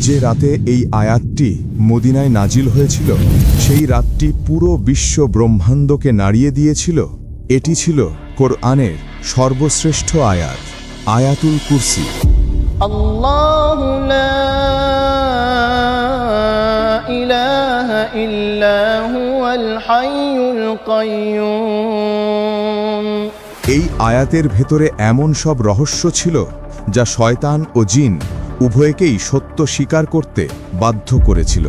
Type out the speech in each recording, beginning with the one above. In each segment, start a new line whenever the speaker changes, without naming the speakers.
যে রাতে এই আয়াতটি মদিনায় নাজিল হয়েছিল, সেই রাতটি পুরো বিশ্ব ব্রহ্মাণ্ডকে নাড়িয়ে দিয়েছিল। এটি ছিল কোরআনের সর্বশ্রেষ্ঠ আয়াত, আয়াতুল কুরসি।
আল্লাহু লা ইলাহা ইল্লা হুয়াল হাইয়ুল কাইয়্যুম।
এই আয়াতের ভেতরে এমন সব রহস্য ছিল যা শয়তান ও জিন উভয়কেই সত্য স্বীকার করতে বাধ্য করেছিল।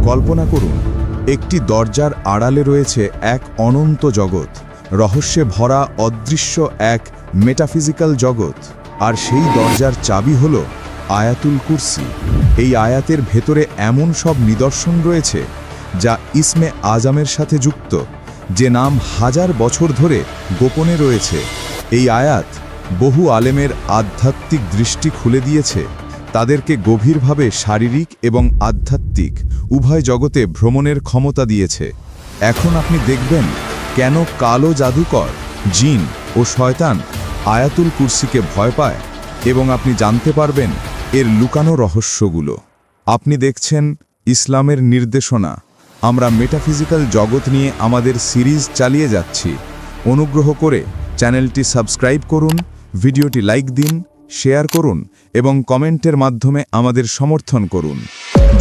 কল্পনা করুন, একটি দরজার আড়ালে রয়েছে এক অনন্ত জগৎ, রহস্যে ভরা অদৃশ্য এক মেটাফিজিক্যাল জগৎ, আর সেই দরজার চাবি হল আয়াতুল কুরসি। এই আয়াতের ভেতরে এমন সব নিদর্শন রয়েছে যা ইসমে আজমের সাথে যুক্ত, যে নাম হাজার বছর ধরে গোপনে রয়েছে। এই আয়াত বহু আলেমের আধ্যাত্মিক দৃষ্টি খুলে দিয়েছে, তাদেরকে গভীরভাবে শারীরিক এবং আধ্যাত্মিক উভয় জগতে ভ্রমণের ক্ষমতা দিয়েছে। এখন আপনি দেখবেন কেন কালো জাদুকর, জিন ও শয়তান আয়াতুল কুরসিকে ভয় পায়, এবং আপনি জানতে পারবেন এর লুকানো রহস্যগুলো। আপনি দেখছেন ইসলামের নির্দেশনা। আমরা মেটাফিজিক্যাল জগৎ নিয়ে আমাদের সিরিজ চালিয়ে যাচ্ছি। অনুগ্রহ করে চ্যানেলটি সাবস্ক্রাইব করুন, ভিডিওটি লাইক দিন, শেয়ার করুন এবং কমেন্টের মাধ্যমে আমাদের সমর্থন করুন।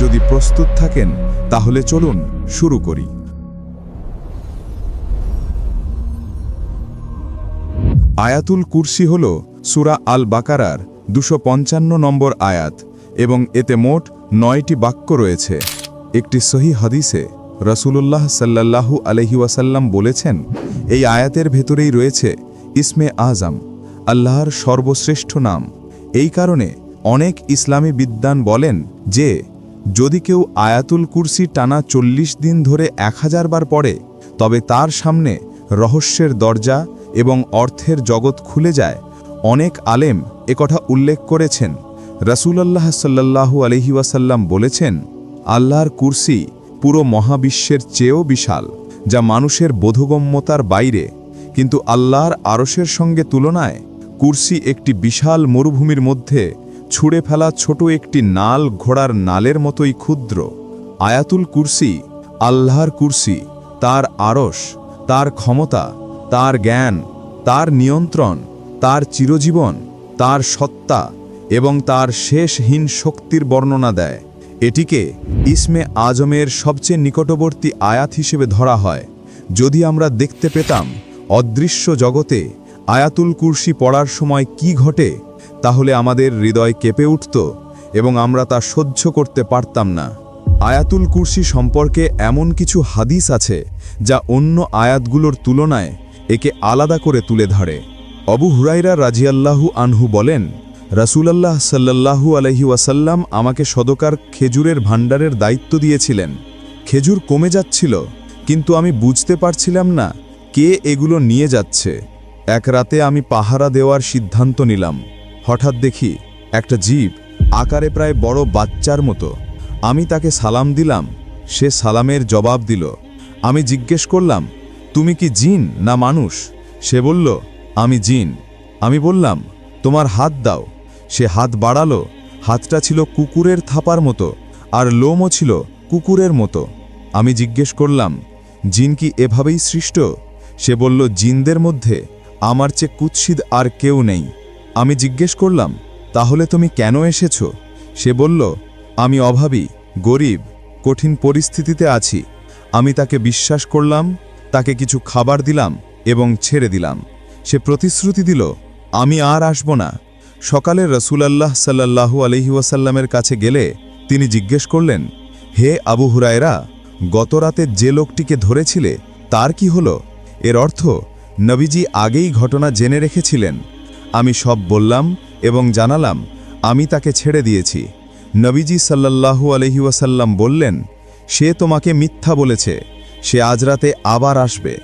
যদি প্রস্তুত থাকেন তাহলে চলুন শুরু করি। আয়াতুল কুরসি হল সূরা আল বাকারার 255 নম্বর আয়াত এবং এতে মোট 9টি বাক্য রয়েছে। একটি সহিহ হাদিসে রাসূলুল্লাহ সাল্লাল্লাহু আলাইহি ওয়াসাল্লাম বলেছেন, এই আয়াতের ভেতরেই রয়েছে ইসমে আজম, আল্লাহর সর্বশ্রেষ্ঠ নাম। এই কারণে অনেক ইসলামী বিদ্বান বলেন যে যদি কেউ আয়াতুল কুরসি টানা 40 দিন ধরে 1000 বার পড়ে, তবে তার সামনে রহস্যের দরজা এবং অর্থের জগৎ খুলে যায়। অনেক আলেম একথা উল্লেখ করেছেন। রাসূলুল্লাহ সাল্লাল্লাহু আলাইহি ওয়াসাল্লাম বলেছেন, আল্লাহর কুরসি পুরো মহাবিশ্বের চেয়েও বিশাল, যা মানুষের বোধগম্যতার বাইরে, কিন্তু আল্লাহর আরশের সঙ্গে তুলনায় কুরসি একটি বিশাল মরুভূমির মধ্যে ছুঁড়ে ফেলা ছোট একটি নাল ঘোড়ার নালের মতোই ক্ষুদ্র। আয়াতুল কুরসি আল্লাহর কুরসি, তার আরশ, তার ক্ষমতা, তার জ্ঞান, তার নিয়ন্ত্রণ, তার চিরজীবন, তার সত্তা এবং তার শেষহীন শক্তির বর্ণনা দেয়। এটিকে ইসমে আজমের সবচেয়ে নিকটবর্তী আয়াত হিসেবে ধরা হয়। যদি আমরা দেখতে পেতাম অদৃশ্য জগতে আয়াতুল কুরসি পড়ার সময় কি ঘটে, তাহলে আমাদের হৃদয় কেঁপে উঠত এবং আমরা তা সহ্য করতে পারতাম না। আয়াতুল কুরসি সম্পর্কে এমন কিছু হাদিস আছে যা অন্য আয়াতগুলোর তুলনায় একে আলাদা করে তুলে ধরে। আবু হুরায়রা রাদিয়াল্লাহু আনহু বলেন, রাসূলুল্লাহ সাল্লাল্লাহু আলাইহি ওয়াসাল্লাম আমাকে সদকার খেজুরের ভাণ্ডারের দায়িত্ব দিয়েছিলেন। খেজুর কমে যাচ্ছিল, কিন্তু আমি বুঝতে পারছিলাম না কে এগুলো নিয়ে যাচ্ছে। এক রাতে আমি পাহারা দেওয়ার সিদ্ধান্ত নিলাম। হঠাৎ দেখি একটা জীব, আকারে প্রায় বড় বাচ্চার মতো। আমি তাকে সালাম দিলাম, সে সালামের জবাব দিল। আমি জিজ্ঞেস করলাম, তুমি কি জিন না মানুষ? সে বলল, আমি জিন। আমি বললাম, তোমার হাত দাও। সে হাত বাড়ালো। হাতটা ছিল কুকুরের থাপার মতো, আর লোমও ছিল কুকুরের মতো। আমি জিজ্ঞেস করলাম, জিন কি এভাবেই সৃষ্ট? সে বলল, জিনদের মধ্যে আমার চেয়ে কুৎসিত আর কেউ নেই। আমি জিজ্ঞেস করলাম, তাহলে তুমি কেন এসেছো? সে বলল, আমি অভাবী, গরিব, কঠিন পরিস্থিতিতে আছি। আমি তাকে বিশ্বাস করলাম, তাকে কিছু খাবার দিলাম এবং ছেড়ে দিলাম। সে প্রতিশ্রুতি দিল, আমি আর আসব না। সকালে রাসূলুল্লাহ সাল্লাল্লাহু আলাইহি ওয়াসাল্লামের কাছে গেলে তিনি জিজ্ঞেস করলেন, হে আবু হুরায়রা, গতরাতে যে লোকটিকে ধরেছিলে তার কি হলো? এর অর্থ নবীজি আগেই ঘটনা জেনে রেখেছিলেন। আমি সব বললাম এবং জানালাম আমি তাকে ছেড়ে দিয়েছি। নবীজি সাল্লাল্লাহু আলাইহি ওয়াসাল্লাম বললেন, সে তোমাকে মিথ্যা বলেছে, সে আজ রাতে আবার আসবে।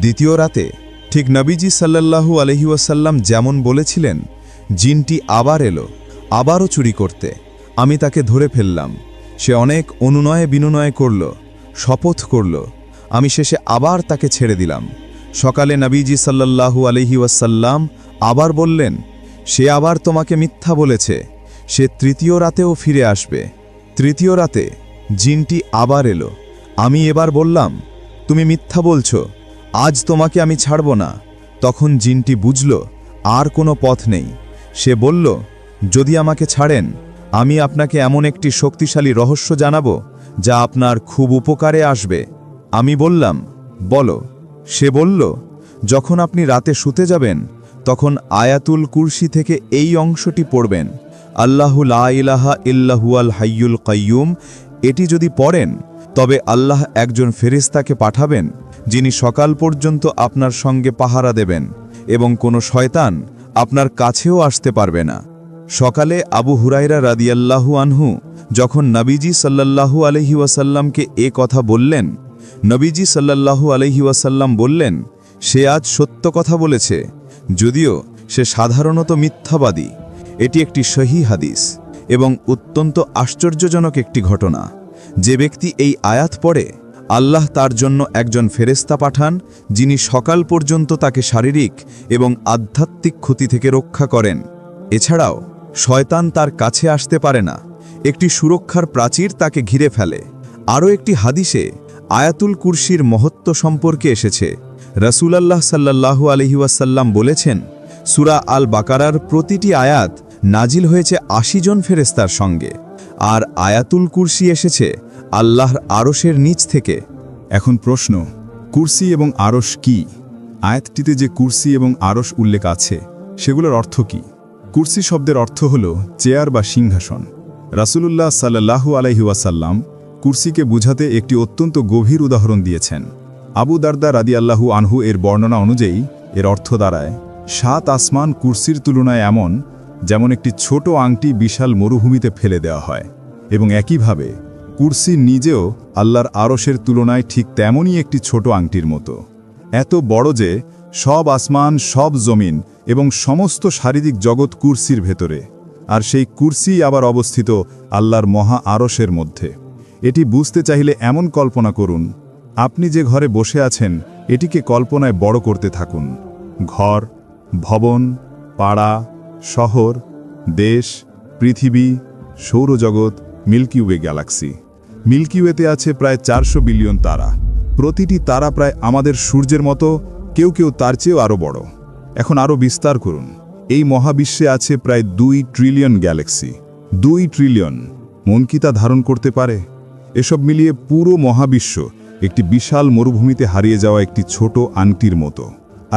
দ্বিতীয় রাতে ঠিক নবীজি সাল্লাল্লাহু আলাইহি ওয়াসাল্লাম যেমন বলেছিলেন, জিনটি আবার এলো, আবারও চুরি করতে। আমি তাকে ধরে ফেললাম। সে অনেক অনুনয়ে বিনয় করল, শপথ করল। আমি শেষে আবার তাকে ছেড়ে দিলাম। সকালে নবীজি সাল্লাল্লাহু আলাইহি ওয়াসাল্লাম আবার বললেন, সে আবার তোমাকে মিথ্যা বলেছে, সে তৃতীয় রাতেও ফিরে আসবে। তৃতীয় রাতে জিনটি আবার এলো। আমি এবার বললাম, তুমি মিথ্যা বলছো, আজ তোমাকে আমি ছাড়ব না। তখন জিনটি বুঝল আর কোনো পথ নেই। সে বলল, যদি আমাকে ছাড়েন, আমি আপনাকে এমন একটি শক্তিশালী রহস্য জানাবো যা আপনার খুব উপকারে আসবে। আমি বললাম, বলো। সে বলল, যখন আপনি রাতে শুতে যাবেন তখন আয়াতুল কুরসি থেকে এই অংশটি পড়বেন, আল্লাহু লা ইলাহা ইল্লাহুয়াল হাইয়ুল কাইয়ুম। এটি যদি পড়েন তবে আল্লাহ একজন ফেরেশতাকে পাঠাবেন যিনি সকাল পর্যন্ত আপনার সঙ্গে পাহারা দেবেন এবং কোনো শয়তান আপনার কাছেও আসতে পারবে না। সকালে আবু হুরায়রা রাদিয়াল্লাহু আনহু যখন নবীজি সাল্লাল্লাহু আলাইহি ওয়াসাল্লামকে এ কথা বললেন, নবীজি সাল্লাল্লাহু আলাইহি ওয়াসাল্লাম বললেন, সে আজ সত্য কথা বলেছে, যদিও সে সাধারণত মিথ্যাবাদী। এটি একটি সহিহ হাদিস এবং অত্যন্ত আশ্চর্যজনক একটি ঘটনা। যে ব্যক্তি এই আয়াত পড়ে, আল্লাহ তার জন্য একজন ফেরেশতা পাঠান যিনি সকাল পর্যন্ত তাকে শারীরিক এবং আধ্যাত্মিক ক্ষতি থেকে রক্ষা করেন। এছাড়াও শয়তান তার কাছে আসতে পারে না। একটি সুরক্ষার প্রাচীর তাকে ঘিরে ফেলে। আরও একটি হাদিসে আয়াতুল কুরসির মহত্ব সম্পর্কে এসেছে। রাসূলুল্লাহ সাল্লাল্লাহু আলাইহি ওয়াসাল্লাম বলেছেন, সূরা আল বাকারার প্রতিটি আয়াত নাজিল হয়েছে ৮০ জন ফেরেশতার সঙ্গে, আর আয়াতুল কুরসি এসেছে আল্লাহর আরশের নিচ থেকে।
এখন প্রশ্ন, কুরসি এবং আরশ কি? আয়াতটিতে যে কুরসি এবং আরশ উল্লেখ আছে সেগুলোর অর্থ কি? কুরসি শব্দের অর্থ হল চেয়ার বা সিংহাসন। রাসূলুল্লাহ সাল্লাল্লাহু আলাইহি ওয়াসাল্লাম কুরসিকে বুঝাতে একটি অত্যন্ত গভীর উদাহরণ দিয়েছেন। আবু দারদা রাদিয়াল্লাহু আনহু এর বর্ণনা অনুযায়ী এর অর্থ দাঁড়ায়, ৭ আসমান কুরসির তুলনায় এমন যেমন একটি ছোট আংটি বিশাল মরুভূমিতে ফেলে দেওয়া হয়, এবং একইভাবে কুরসি নিজেও আল্লাহর আরশের তুলনায় ঠিক তেমনই একটি ছোট আংটির মতো, এত বড় যে সব আসমান, সব জমিন এবং সমস্ত শারীরিক জগৎ কুরসির ভেতরে, আর সেই কুরসি আবার অবস্থিত আল্লাহর মহা আরশের মধ্যে। এটি বুঝতে চাইলে এমন কল্পনা করুন, আপনি যে ঘরে বসে আছেন এটিকে কল্পনায় বড় করতে থাকুন। ঘর, ভবন, পাড়া, শহর, দেশ, পৃথিবী, সৌরজগৎ, মিল্কি ওয়ে গ্যালাক্সি। মিল্কি ওয়েতে আছে প্রায় ৪০০ বিলিয়ন তারা। প্রতিটি তারা প্রায় আমাদের সূর্যের মতো, কেউ কেউ তার চেয়েও আরও বড়। এখন আরও বিস্তার করুন, এই মহাবিশ্বে আছে প্রায় ২ ট্রিলিয়ন গ্যালাক্সি। ২ ট্রিলিয়ন, মন কি তা ধারণ করতে পারে? এসব মিলিয়ে পুরো মহাবিশ্ব একটি বিশাল মরুভূমিতে হারিয়ে যাওয়া একটি ছোট আংটির মতো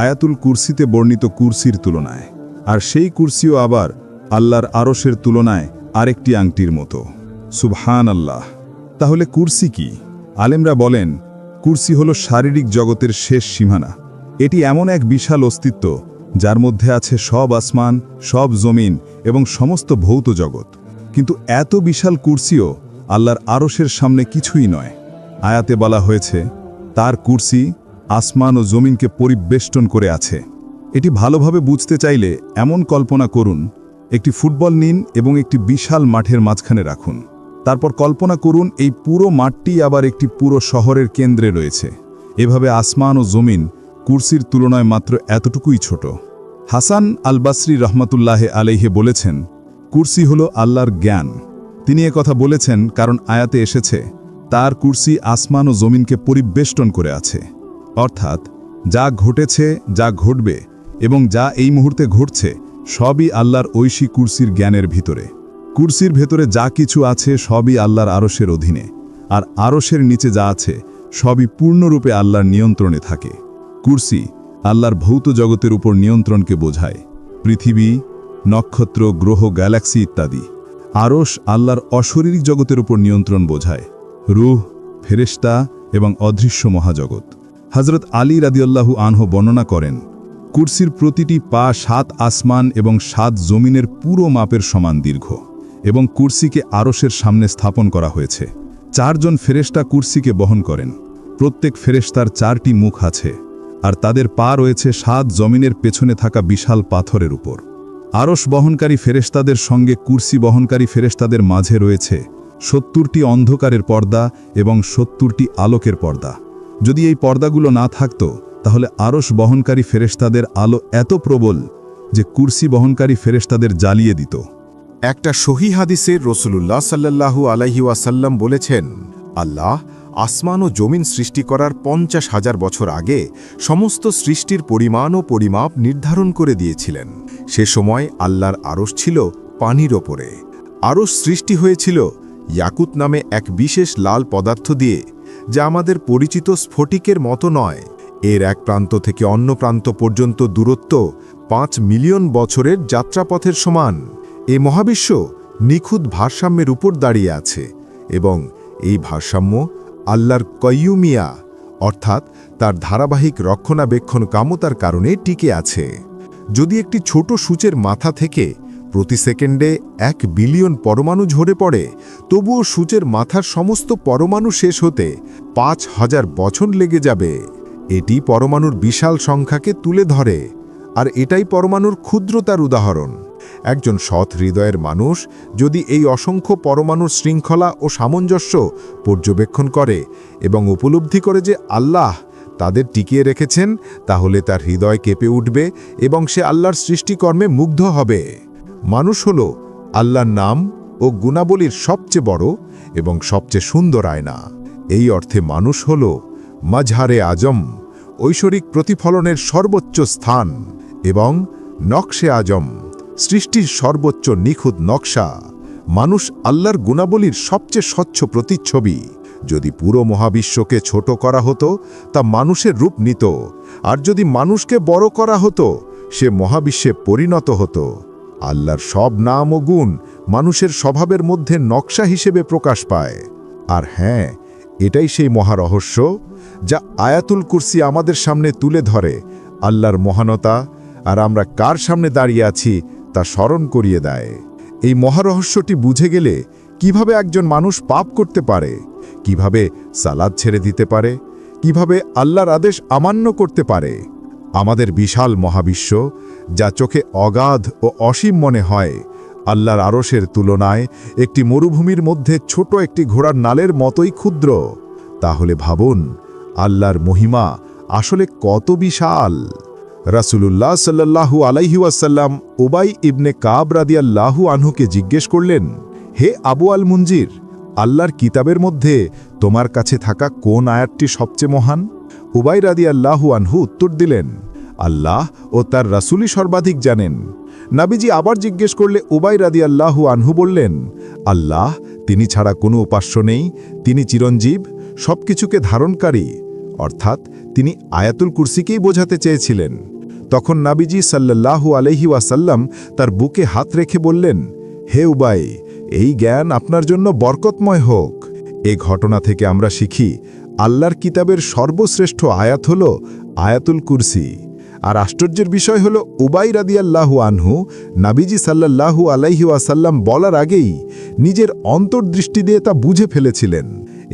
আয়াতুল কুরসিতে বর্ণিত কুরসির তুলনায়। আর সেই কুরসিও আবার আল্লাহর আরশের তুলনায় আরেকটি আংটির মতো। সুবহানাল্লাহ। তাহলে কুরসি কি? আলেমরা বলেন, কুরসি হলো শারীরিক জগতের শেষ সীমানা। এটি এমন এক বিশাল অস্তিত্ব যার মধ্যে আছে সব আসমান, সব জমিন এবং সমস্ত ভৌত জগৎ। কিন্তু এত বিশাল কুরসিও আল্লাহর আরশের সামনে কিছুই নয়। আয়াতে বলা হয়েছে, তার কুরসি আসমান ও জমিনকে পরিবেষ্টন করে আছে। এটি ভালোভাবে বুঝতে চাইলে এমন কল্পনা করুন, একটি ফুটবল নিন এবং একটি বিশাল মাঠের মাঝখানে রাখুন। তারপর কল্পনা করুন এই পুরো মাঠটি আবার একটি পুরো শহরের কেন্দ্রে রয়েছে। এভাবে আসমান ও জমিন কুরসির তুলনায় মাত্র এতটুকুই ছোট। হাসান আল বাসরি রহমতুল্লাহ আলাইহে বলেছেন, কুরসি হলো আল্লাহর জ্ঞান। তিনি কথা বলেছেন কারণ আয়াতে এসেছে, তার কুরসি আসমান ও জমিনকে পরিবেষ্টন করে আছে। অর্থাৎ যা ঘটেছে, যা ঘটবে এবং যা এই মুহূর্তে ঘটছে সবই আল্লাহর ঐশী কুরসির জ্ঞানের ভিতরে। কুরসির ভেতরে যা কিছু আছে সবই আল্লাহর আরশের অধীনে, আর আরশের নিচে যা আছে সবই পূর্ণরূপে আল্লাহর নিয়ন্ত্রণে থাকে। কুরসি আল্লাহর ভৌত জগতের উপর নিয়ন্ত্রণকে বোঝায়, পৃথিবী, নক্ষত্র, গ্রহ, গ্যালাক্সি ইত্যাদি। আরশ আল্লাহর অশরীরিক জগতের উপর নিয়ন্ত্রণ বোঝায়, রূহ, ফেরেশতা এবং অদৃশ্য মহাজগৎ। হযরত আলী রাদিয়াল্লাহু আনহু বর্ণনা করেন, কুরসির প্রতিটি পা ৭ আসমান এবং ৭ জমিনের পুরো মাপের সমান দীর্ঘ, এবং কুরসিকে আরশের সামনে স্থাপন করা হয়েছে। ৪ জন ফেরেশতা কুরসিকে বহন করেন। প্রত্যেক ফেরেশতার ৪টি মুখ আছে, আর তাদের পা রয়েছে ৭ জমিনের পেছনে থাকা বিশাল পাথরের উপর। আরশ বহনকারী ফেরেশতাদের সঙ্গে কুরসি বহনকারী ফেরেশতাদের মাঝে রয়েছে ৭০টি অন্ধকারের পর্দা এবং ৭০টি আলোকের পর্দা। যদি এই পর্দাগুলো না থাকত তাহলে আরশ বহনকারী ফেরেশতাদের আলো এত প্রবল যে কুরসি বহনকারী ফেরেশতাদের জ্বালিয়ে দিত।
একটা সহি হাদিসে রাসূলুল্লাহ সাল্লাল্লাহু আলাইহি ওয়াসাল্লাম বলেছেন, আল্লাহ আসমান ও জমিন সৃষ্টি করার 50,000 বছর আগে সমস্ত সৃষ্টির পরিমাণ ও পরিমাপ নির্ধারণ করে দিয়েছিলেন। সে সময় আল্লাহর আরশ ছিল পানির ওপরে। আরশ সৃষ্টি হয়েছিল ইয়াকুত নামে এক বিশেষ লাল পদার্থ দিয়ে, যা আমাদের পরিচিত স্ফটিকের মতো নয়। এর এক প্রান্ত থেকে অন্য প্রান্ত পর্যন্ত দূরত্ব 5 মিলিয়ন বছরের যাত্রাপথের সমান। এই মহাবিশ্ব নিখুঁত ভারসাম্যের উপর দাঁড়িয়ে আছে এবং এই ভারসাম্য আল্লাহর কয়্যুমিয়া অর্থাৎ তার ধারাবাহিক রক্ষণাবেক্ষণ কামতার কারণে টিকে আছে। যদি একটি ছোট সূচের মাথা থেকে প্রতি সেকেন্ডে 1 বিলিয়ন পরমাণু ঝরে পড়ে, তবুও সূচের মাথার সমস্ত পরমাণু শেষ হতে 5,000 বছর লেগে যাবে। এটি পরমাণুর বিশাল সংখ্যাকে তুলে ধরে, আর এটাই পরমাণুর ক্ষুদ্রতার উদাহরণ। একজন সৎ হৃদয়ের মানুষ যদি এই অসংখ্য পরমাণুর শৃঙ্খলা ও সামঞ্জস্য পর্যবেক্ষণ করে এবং উপলব্ধি করে যে আল্লাহ তাদের টিকিয়ে রেখেছেন, তাহলে তার হৃদয় কেঁপে উঠবে এবং সে আল্লাহর সৃষ্টিকর্মে মুগ্ধ হবে। মানুষ হল আল্লাহর নাম ও গুণাবলীর সবচেয়ে বড় এবং সবচেয়ে সুন্দর আয়না। এই অর্থে মানুষ হল মাজহারে আজম, ঐশ্বরিক প্রতিফলনের সর্বোচ্চ স্থান, এবং নকশে আজম, সৃষ্টির সর্বোচ্চ নিখুঁত নকশা। মানুষ আল্লাহর গুণাবলীর সবচেয়ে স্বচ্ছ প্রতিচ্ছবি। যদি পুরো মহাবিশ্বকে ছোট করা হতো, তা মানুষের রূপ নিত, আর যদি মানুষকে বড় করা হতো, সে মহাবিশ্বে পরিণত হতো। আল্লাহর সব নাম ও গুণ মানুষের স্বভাবের মধ্যে নকশা হিসেবে প্রকাশ পায়। আর হ্যাঁ, এটাই সেই মহারহস্য যা আয়াতুল কুরসি আমাদের সামনে তুলে ধরে আল্লাহর মহানতা, আর আমরা কার সামনে দাঁড়িয়ে আছি তা স্মরণ করিয়ে দেয়। এই মহারহস্যটি বুঝে গেলে কিভাবে একজন মানুষ পাপ করতে পারে, কিভাবে সালাত ছেড়ে দিতে পারে, কিভাবে আল্লাহর আদেশ অমান্য করতে পারে। আমাদের বিশাল মহাবিশ্ব, যা চোখে অগাধ ও অসীম মনে হয়, আল্লাহর আরশের তুলনায় একটি মরুভূমির মধ্যে ছোট একটি ঘোড়ার নালের মতোই ক্ষুদ্র। তাহলে ভাবুন, আল্লাহর মহিমা আসলে কত বিশাল। রাসূলুল্লাহ সাল্লাল্লাহু আলাইহি ওয়াসাল্লাম উবাই ইবনে কাব রাদিয়াল্লাহু আনহুকে জিজ্ঞেস করলেন, হে আবু আল মুনজির, আল্লাহর কিতাবের মধ্যে তোমার কাছে থাকা কোন আয়াতটি সবচেয়ে মহান? উবাই রাদিয়াল্লাহু আনহু উত্তর দিলেন, আল্লাহ ও তার রাসূলই সর্বাধিক জানেন। নবীজি আবার জিজ্ঞেস করলে উবাই রাদিয়াল্লাহু আনহু বললেন, আল্লাহ, তিনি ছাড়া কোনো উপাস্য নেই, তিনি চিরঞ্জীব, সবকিছুকে ধারণকারী। অর্থাৎ তিনি আয়াতুল কুরসিকেই বোঝাতে চেয়েছিলেন। তখন নবীজি সাল্লাল্লাহু আলাইহি ওয়াসাল্লাম তার বুকে হাত রেখে বললেন, হে উবাই, এই জ্ঞান আপনার জন্য বরকতময় হোক। এ ঘটনা থেকে আমরা শিখি, আল্লাহর কিতাবের সর্বশ্রেষ্ঠ আয়াত হল আয়াতুল কুরসি। আর আশ্চর্যের বিষয় হল, উবাই রাদিয়াল্লাহু আনহু নবীজি সাল্লাল্লাহু আলাইহি ওয়াসাল্লাম বলার আগেই নিজের অন্তর্দৃষ্টি দিয়ে তা বুঝে ফেলেছিলেন।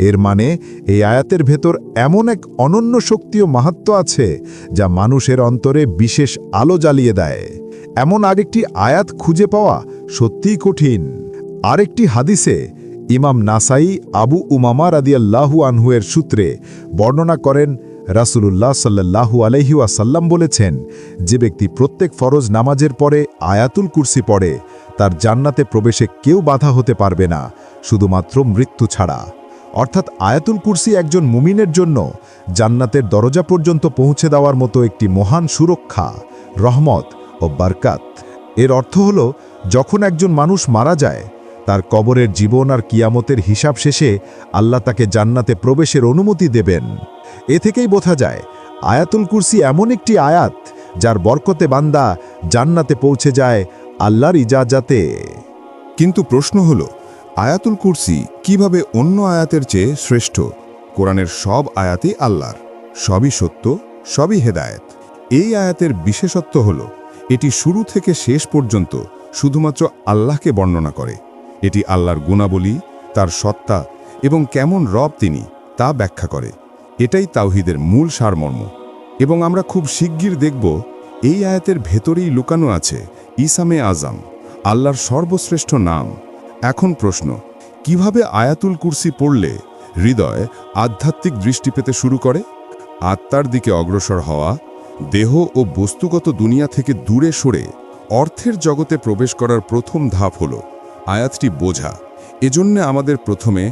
এর মানে এই আয়াতের ভেতর এমন এক অনন্য শক্তি ও মাহাত্ম্য আছে, যা মানুষের অন্তরে বিশেষ আলো জ্বালিয়ে দেয়। এমন আরেকটি আয়াত খুঁজে পাওয়া সত্যিই কঠিন। আরেকটি হাদিসে ইমাম নাসাই আবু উমামা রাদিয়াল্লাহু আনহুয়ের সূত্রে বর্ণনা করেন, রাসূলুল্লাহ সাল্লাল্লাহু আলাইহি ওয়াসাল্লাম বলেছেন, যে ব্যক্তি প্রত্যেক ফরজ নামাজের পরে আয়াতুল কুরসি পড়ে, তার জান্নাতে প্রবেশে কেউ বাধা হতে পারবে না, শুধুমাত্র মৃত্যু ছাড়া। অর্থাৎ আয়াতুল কুরসি একজন মুমিনের জন্য জান্নাতের দরজা পর্যন্ত পৌঁছে দেওয়ার মতো একটি মহান সুরক্ষা, রহমত ও বারকাত। এর অর্থ হল, যখন একজন মানুষ মারা যায়, তার কবরের জীবন আর কিয়ামতের হিসাব শেষে আল্লাহ তাকে জান্নাতে প্রবেশের অনুমতি দেবেন। এ থেকেই বোঝা যায়, আয়াতুল কুরসি এমন একটি আয়াত যার বরকতে বান্দা জান্নাতে পৌঁছে যায় আল্লাহর ইজাজাতে।
কিন্তু প্রশ্ন হল, আয়াতুল কুরসি কিভাবে অন্য আয়াতের চেয়ে শ্রেষ্ঠ? কোরআনের সব আয়াতই আল্লাহর, সবই সত্য, সবই হেদায়েত। এই আয়াতের বিশেষত্ব হল, এটি শুরু থেকে শেষ পর্যন্ত শুধুমাত্র আল্লাহকে বর্ণনা করে। এটি আল্লাহর গুণাবলী, তার সত্তা এবং কেমন রব তিনি তা ব্যাখ্যা করে। এটাই তাওহীদের মূল সারমর্ম। এবং আমরা খুব শিগগির দেখব, এই আয়াতের ভেতরেই লুকানো আছে ইসামে আজম, আল্লাহর সর্বশ্রেষ্ঠ নাম। এখন প্রশ্ন, কিভাবে আয়াতুল কুরসি পড়লে হৃদয় আধ্যাত্মিক দৃষ্টি পেতে শুরু করে? আত্মার দিকে অগ্রসর হওয়া, দেহ ও বস্তুগত দুনিয়া থেকে দূরে সরে অর্থের জগতে প্রবেশ করার প্রথম ধাপ হল আয়াতটি বোঝা। এজন্যে আমাদের প্রথমে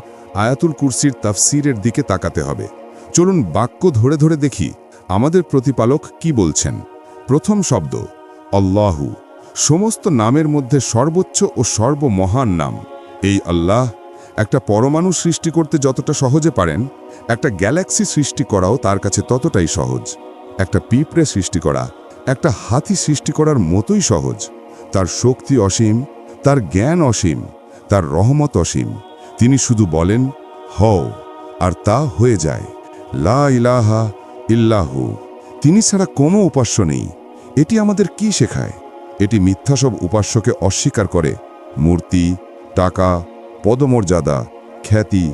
আয়াতুল কুরসির তাফসীরের দিকে তাকাতে হবে। চলুন বাক্য ধরে ধরে দেখি আমাদের প্রতিপালক কি বলছেন। প্রথম শব্দ আল্লাহু, সমস্ত নামের মধ্যে সর্বোচ্চ ও সর্বমহান নাম। এই আল্লাহ একটা পরমাণু সৃষ্টি করতে যতটা সহজে পারেন, একটা গ্যালাক্সি সৃষ্টি করাও তার কাছে ততটাই সহজ। একটা পিঁপড়ে সৃষ্টি করা একটা হাতি সৃষ্টি করার মতোই সহজ। তার শক্তি অসীম, তার জ্ঞান অসীম, তার রহমত অসীম। তিনি শুধু বলেন হও, আর তা হয়ে যায়। লা ইলাহা ইল্লাহু, তিনি ছাড়া কোনো উপাস্য নেই। এটি আমাদের কি শেখায়? এটি মিথ্যা সব উপাস্যকে অস্বীকার করে। মূর্তি, টাকা, পদমর্যাদা, খ্যাতি,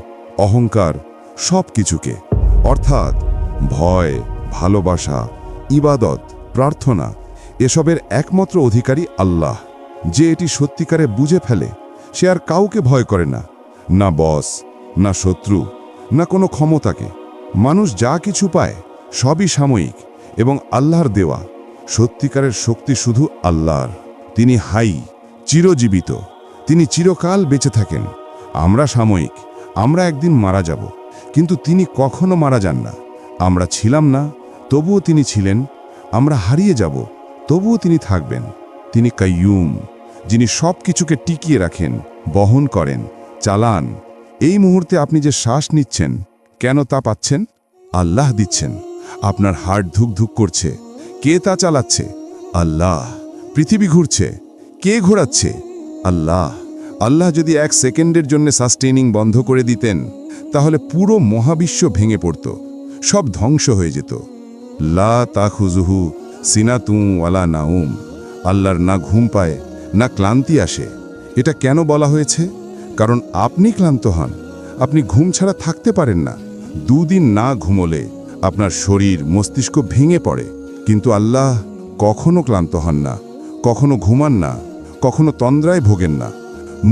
অহংকার সব কিছুকে, অর্থাৎ ভয়, ভালোবাসা, ইবাদত, প্রার্থনা এসবের একমাত্র অধিকারী আল্লাহ। যে এটি সত্যিকারে বুঝে ফেলে সে আর কাউকে ভয় করে না, না বস, না শত্রু, না কোনো ক্ষমতাকে। মানুষ যা কিছু পায় সবই সাময়িক এবং আল্লাহর দেওয়া। সত্যিকারের শক্তি শুধু আল্লাহর। তিনি হাই, চিরজীবিত, তিনি চিরকাল বেঁচে থাকেন। আমরা সাময়িক, আমরা একদিন মারা যাব, কিন্তু তিনি কখনো মারা যান না। আমরা ছিলাম না, তবুও তিনি ছিলেন। আমরা হারিয়ে যাব, তবুও তিনি থাকবেন। তিনি কাইয়ুম, যিনি সব কিছুকে টিকিয়ে রাখেন, বহন করেন, চালান। এই মুহূর্তে আপনি যে শ্বাস নিচ্ছেন, কেন তা পাচ্ছেন? আল্লাহ দিচ্ছেন। আপনার হার্ট ধুক ধুক করছে, কে তা চালাচ্ছে? আল্লাহ। পৃথিবী ঘুরছে, কে ঘোরাচ্ছে? আল্লাহ। আল্লাহ যদি 1 সেকেন্ডের জন্য সাস্টেইনিং বন্ধ করে দিতেন, তাহলে পুরো মহাবিশ্ব ভেঙে পড়ত, সব ধ্বংস হয়ে যেত। লা তাখুজুহু সিনাতুম ওয়ালা নাউম, আল্লাহর না ঘুম পায় না ক্লান্তি আসে। এটা কেন বলা হয়েছে? কারণ আপনি ক্লান্ত হন, আপনি ঘুম ছাড়া থাকতে পারেন না। 2 দিন না ঘুমোলে আপনার শরীর মস্তিষ্ক ভেঙে পড়ে, কিন্তু আল্লাহ কখনো ক্লান্ত হন না, কখনো ঘুমান না, কখনো তন্দ্রায় ভোগেন না।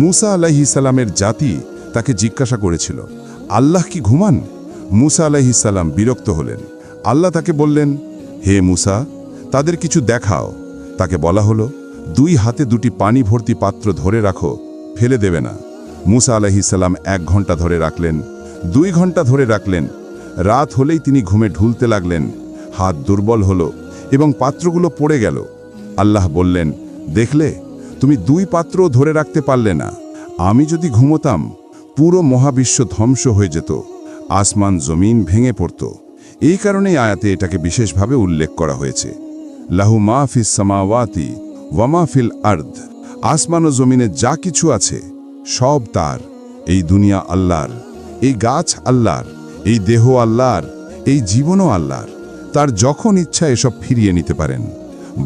মুসা আলাইহিস সালামের জাতি তাকে জিজ্ঞাসা করেছিল, আল্লাহ কি ঘুমান? মুসা আলাইহিস সালাম বিরক্ত হলেন। আল্লাহ তাকে বললেন, হে মুসা, তাদের কিছু দেখাও। তাকে বলা হলো, 2 হাতে 2টি পানি ভর্তি পাত্র ধরে রাখো, ফেলে দেবে না। মুসা আলাইহিস সালাম 1 ঘন্টা ধরে রাখলেন, 2 ঘন্টা ধরে রাখলেন। রাত হলেই তিনি ঘুমে ঢুলতে লাগলেন, হাত দুর্বল হলো এবং পাত্রগুলো পড়ে গেল। আল্লাহ বললেন, দেখলে, তুমি 2 পাত্র ধরে রাখতে পারলে না। আমি যদি ঘুমোতাম, পুরো মহাবিশ্ব ধ্বংস হয়ে যেত, আসমান জমিন ভেঙে পড়ত। এই কারণেই আয়াতে এটাকে বিশেষভাবে উল্লেখ করা হয়েছে। লাহু মা ফিস সামাওয়াতি ওয়া মা ফিল আরদ, আসমান ও জমিনে যা কিছু আছে সব তার। এই দুনিয়া আল্লাহর, এই গাছ আল্লাহর, এই দেহ আল্লাহর, এই জীবনও আল্লাহর। তার যখন ইচ্ছা এসব ফিরিয়ে নিতে পারেন।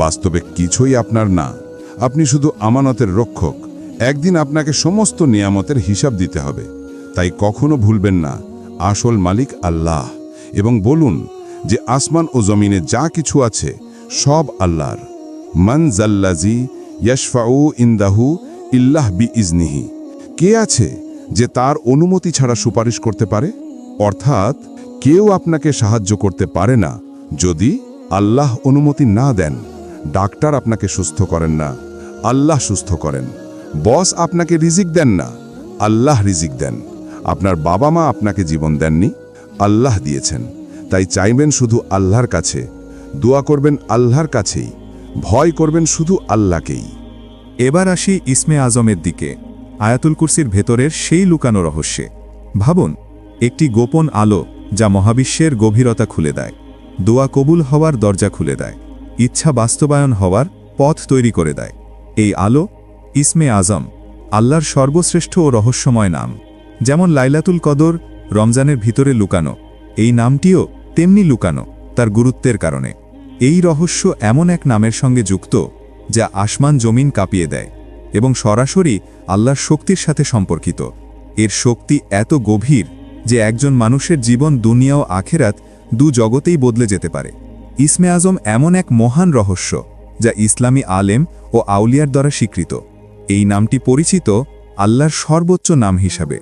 বাস্তবে কিছুই আপনার না, আপনি শুধু আমানতের রক্ষক। একদিন আপনাকে সমস্ত নিয়ামতের হিসাব দিতে হবে। তাই কখনো ভুলবেন না, আসল মালিক আল্লাহ, এবং বলুন যে আসমান ও জমিনে যা কিছু আছে সব আল্লাহর। মান জাল্লাজি ইয়াশফাউ ইনদাহু ইল্লাহ বিইজনিহি, কে আছে যে তার অনুমতি ছাড়া সুপারিশ করতে পারে? অর্থাৎ কেউ আপনাকে সাহায্য করতে পারে না যদি আল্লাহ অনুমতি না দেন। ডাক্তার আপনাকে সুস্থ করেন না, আল্লাহ সুস্থ করেন। বস আপনাকে রিজিক দেন না, আল্লাহ রিজিক দেন। আপনার বাবা মা আপনাকে জীবন দেননি, আল্লাহ দিয়েছেন। তাই চাইবেন শুধু আল্লাহর কাছে, দোয়া করবেন আল্লাহর কাছেই, ভয় করবেন শুধু আল্লাহকেই।
এবার আসি ইসমে আজমের দিকে, আয়াতুল কুরসির ভেতরের সেই লুকানো রহস্যে। ভাবুন, একটি গোপন আলো যা মহাবিশ্বের গভীরতা খুলে দেয়, দোয়া কবুল হওয়ার দরজা খুলে দেয়, ইচ্ছা বাস্তবায়ন হওয়ার পথ তৈরি করে দেয়। এই আলো ইসমে আজম, আল্লাহর সর্বশ্রেষ্ঠ ও রহস্যময় নাম। যেমন লাইলাতুল কদর রমজানের ভিতরে লুকানো, এই নামটিও তেমনি লুকানো তার গুরুত্বের কারণে। এই রহস্য এমন এক নামের সঙ্গে যুক্ত যা আসমান জমিন কাঁপিয়ে দেয় এবং সরাসরি আল্লাহর শক্তির সাথে সম্পর্কিত। এর শক্তি এত গভীর যে একজন মানুষের জীবন, দুনিয়া ও আখেরাত 2 জগতেই বদলে যেতে পারে। ইসমে আজম এমন এক মহান রহস্য যা ইসলামী আলেম ও আউলিয়ার দ্বারা স্বীকৃত। এই নামটি পরিচিত আল্লাহর সর্বোচ্চ নাম হিসাবে।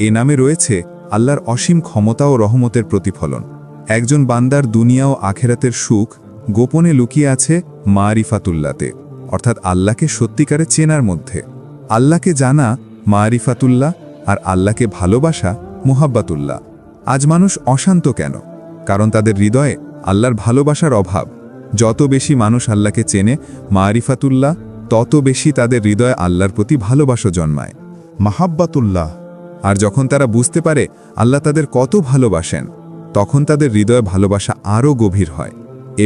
এ নামে রয়েছে আল্লাহর অসীম ক্ষমতা ও রহমতের প্রতিফলন। একজন বান্দার দুনিয়া ও আখেরাতের সুখ গোপনে লুকিয়ে আছে মারিফাতুল্লাতে, অর্থাৎ আল্লাহকে সত্যিকারে চেনার মধ্যে।
আল্লাহকে জানা মারিফাতুল্লাহ আর আল্লাহকে ভালোবাসা মুহাব্বাতুল্লাহ। আজ মানুষ অশান্ত কেন? কারণ তাদের হৃদয়ে আল্লাহর ভালোবাসার অভাব। যত বেশি মানুষ আল্লাহকে চেনে মারিফাতুল্লাহ, তত বেশি তাদের হৃদয়ে আল্লাহর প্রতি ভালোবাসা জন্মায়
মাহাব্বাতুল্লাহ।
আর যখন তারা বুঝতে পারে আল্লাহ তাদের কত ভালোবাসেন, তখন তাদের হৃদয়ে ভালোবাসা আরও গভীর হয়।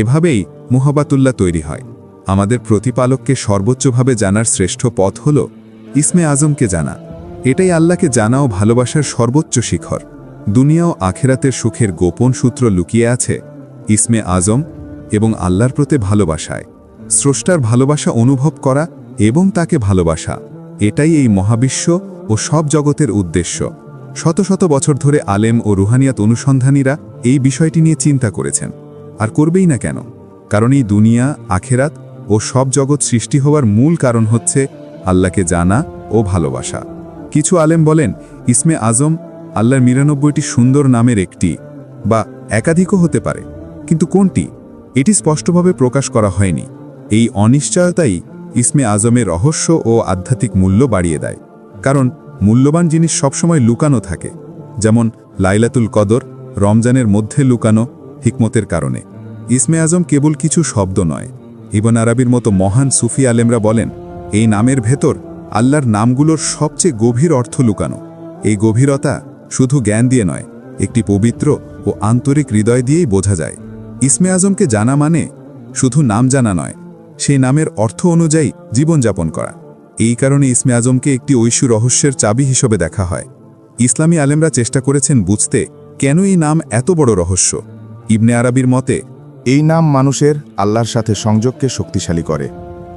এভাবেই মুহাব্বাতুল্লাহ তৈরি হয়। আমাদের প্রতিপালককে সর্বোচ্চভাবে জানার শ্রেষ্ঠ পথ হল ইসমে আজমকে জানা। এটাই আল্লাহকে জানা ও ভালোবাসার সর্বোচ্চ শিখর। দুনিয়া ও আখেরাতের সুখের গোপন সূত্র লুকিয়ে আছে ইসমে আজম এবং আল্লাহর প্রতি ভালোবাসায়। স্রষ্টার ভালোবাসা অনুভব করা এবং তাকে ভালোবাসা, এটাই এই মহাবিশ্ব ও সব জগতের উদ্দেশ্য। শত শত বছর ধরে আলেম ও রুহানিয়াত অনুসন্ধানীরা এই বিষয়টি নিয়ে চিন্তা করেছেন, আর করবেই না কেন? কারণ এই দুনিয়া, আখেরাত ও সব জগৎ সৃষ্টি হওয়ার মূল কারণ হচ্ছে আল্লাহকে জানা ও ভালোবাসা। কিছু আলেম বলেন ইসমে আজম আল্লাহর ৯৯টি সুন্দর নামের একটি বা একাধিকও হতে পারে, কিন্তু কোনটি এটি স্পষ্টভাবে প্রকাশ করা হয়নি। এই অনিশ্চয়তাই ইসমে আজমের রহস্য ও আধ্যাত্মিক মূল্য বাড়িয়ে দেয়। কারণ মূল্যবান জিনিস সবসময় লুকানো থাকে, যেমন লাইলাতুল কদর রমজানের মধ্যে লুকানো হিকমতের কারণে। ইসমে আজম কেবল কিছু শব্দ নয়। ইবন আরবির মতো মহান সুফি আলেমরা বলেন এই নামের ভেতর আল্লাহর নামগুলোর সবচেয়ে গভীর অর্থ লুকানো। এই গভীরতা শুধু জ্ঞান দিয়ে নয়, একটি পবিত্র ও আন্তরিক হৃদয় দিয়েই বোঝা যায়। ইসমে আজমকে জানা মানে শুধু নাম জানা নয়, সেই নামের অর্থ অনুযায়ী জীবনযাপন করা। এই কারণে ইসমে আজমকে একটি ঐশী রহস্যের চাবি হিসেবে দেখা হয়। ইসলামী আলেমরা চেষ্টা করেছেন বুঝতে কেন এই নাম এত বড় রহস্য। ইবনে আরবির মতে
এই নাম মানুষের আল্লাহর সাথে সংযোগকে শক্তিশালী করে।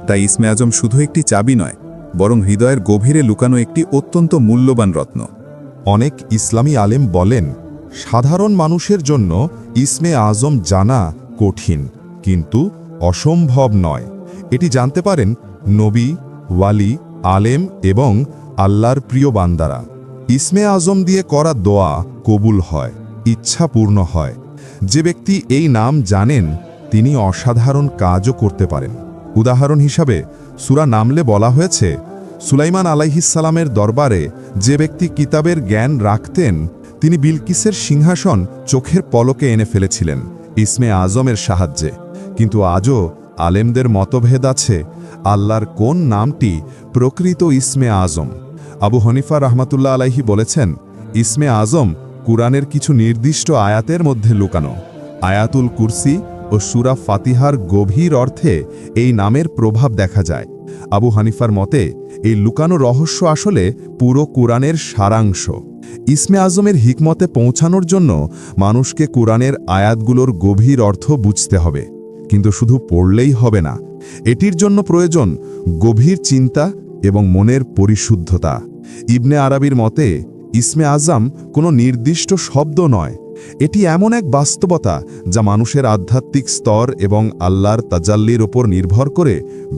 তাই ইসমে আজম শুধু একটি চাবি নয়, বরং হৃদয়ের গভীরে লুকানো একটি অত্যন্ত মূল্যবান রত্ন।
অনেক ইসলামী আলেম বলেন সাধারণ মানুষের জন্য ইসমে আজম জানা কঠিন, কিন্তু অসম্ভব নয়। এটি জানতে পারেন নবী, ওয়ালি, আলেম এবং আল্লাহর প্রিয় বান্দারা। ইসমে আজম দিয়ে করা দোয়া কবুল হয়, ইচ্ছা পূর্ণ হয়। যে ব্যক্তি এই নাম জানেন তিনি অসাধারণ কাজও করতে পারেন। উদাহরণ হিসাবে সূরা নামলে বলা হয়েছে সুলাইমান আলাইহিসসালামের দরবারে যে ব্যক্তি কিতাবের জ্ঞান রাখতেন তিনি বিলকিসের সিংহাসন চোখের পলকে এনে ফেলেছিলেন ইসমে আজমের সাহায্যে। কিন্তু আজও আলেমদের মতভেদ আছে আল্লাহর কোন নামটি প্রকৃত ইসমে আজম। আবু হানিফা রাহমাতুল্লাহ আলাইহি বলেছেন ইসমে আজম কুরআনের কিছু নির্দিষ্ট আয়াতের মধ্যে লুকানো। আয়াতুল কুরসি ও সূরা ফাতিহার গভীর অর্থে এই নামের প্রভাব দেখা যায়। আবু হানিফার মতে এই লুকানো রহস্য আসলে পুরো কুরআনের সারাংশ। ইসমে আজমের হিকমতে পৌঁছানোর জন্য মানুষকে কুরআনের আয়াতগুলোর গভীর অর্থ বুঝতে হবে, কিন্তু শুধু পড়লেই হবে না। এটির জন্য প্রয়োজন গভীর চিন্তা এবং মনের পরিশুদ্ধতা। ইবনে আরবির মতে ইসমে আজম কোনো নির্দিষ্ট শব্দ নয়, এটি এমন এক বাস্তবতা যা মানুষের আধ্যাত্মিক স্তর এবং আল্লাহর তাজাল্লির ওপর নির্ভর করে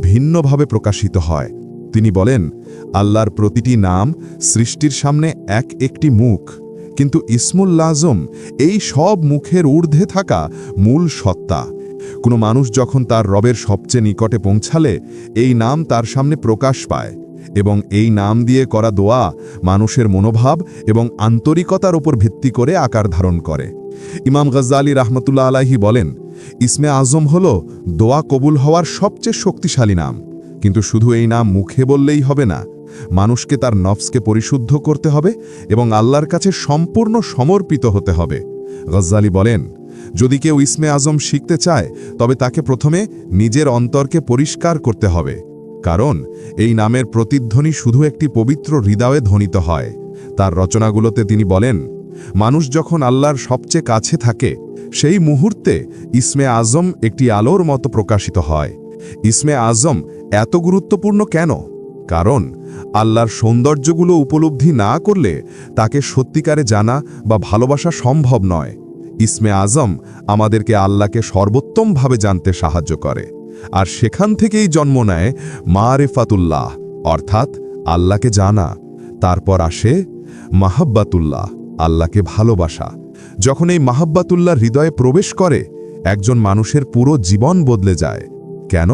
ভিন্নভাবে প্রকাশিত হয়। তিনি বলেন আল্লাহর প্রতিটি নাম সৃষ্টির সামনে একটি মুখ, কিন্তু ইসমুল আজম এই সব মুখের ঊর্ধ্বে থাকা মূল সত্তা। কোনো মানুষ যখন তার রবের সবচেয়ে নিকটে পৌঁছালে এই নাম তার সামনে প্রকাশ পায়, এবং এই নাম দিয়ে করা দোয়া মানুষের মনোভাব এবং আন্তরিকতার উপর ভিত্তি করে আকার ধারণ করে। ইমাম গজ্জালি রাহমাতুল্লাহ আলাইহি বলেন ইসমে আজম হল দোয়া কবুল হওয়ার সবচেয়ে শক্তিশালী নাম। কিন্তু শুধু এই নাম মুখে বললেই হবে না, মানুষকে তার নফসকে পরিশুদ্ধ করতে হবে এবং আল্লাহর কাছে সম্পূর্ণ সমর্পিত হতে হবে। গজ্জালি বলেন যদি কেউ ইসমে আজম শিখতে চায় তবে তাকে প্রথমে নিজের অন্তরকে পরিষ্কার করতে হবে, কারণ এই নামের প্রতিধ্বনি শুধু একটি পবিত্র হৃদয়ে ধ্বনিত হয়। তার রচনাগুলোতে তিনি বলেন মানুষ যখন আল্লাহর সবচেয়ে কাছে থাকে সেই মুহূর্তে ইসমে আজম একটি আলোর মতো প্রকাশিত হয়। ইসমে আজম এত গুরুত্বপূর্ণ কেন? কারণ আল্লাহর সৌন্দর্যগুলো উপলব্ধি না করলে তাকে সত্যিকারে জানা বা ভালোবাসা সম্ভব নয়। ইসমে আজম আমাদেরকে আল্লাহকে সর্বোত্তমভাবে জানতে সাহায্য করে, আর সেখান থেকেই জন্ম নেয় মারিফাতুল্লাহ, অর্থাৎ আল্লাহকে জানা। তারপর আসে মাহাব্বাতুল্লাহ, আল্লাহকে ভালোবাসা। যখন এই মাহাব্বাতুল্লাহ হৃদয়ে প্রবেশ করে একজন মানুষের পুরো জীবন বদলে যায়। কেন?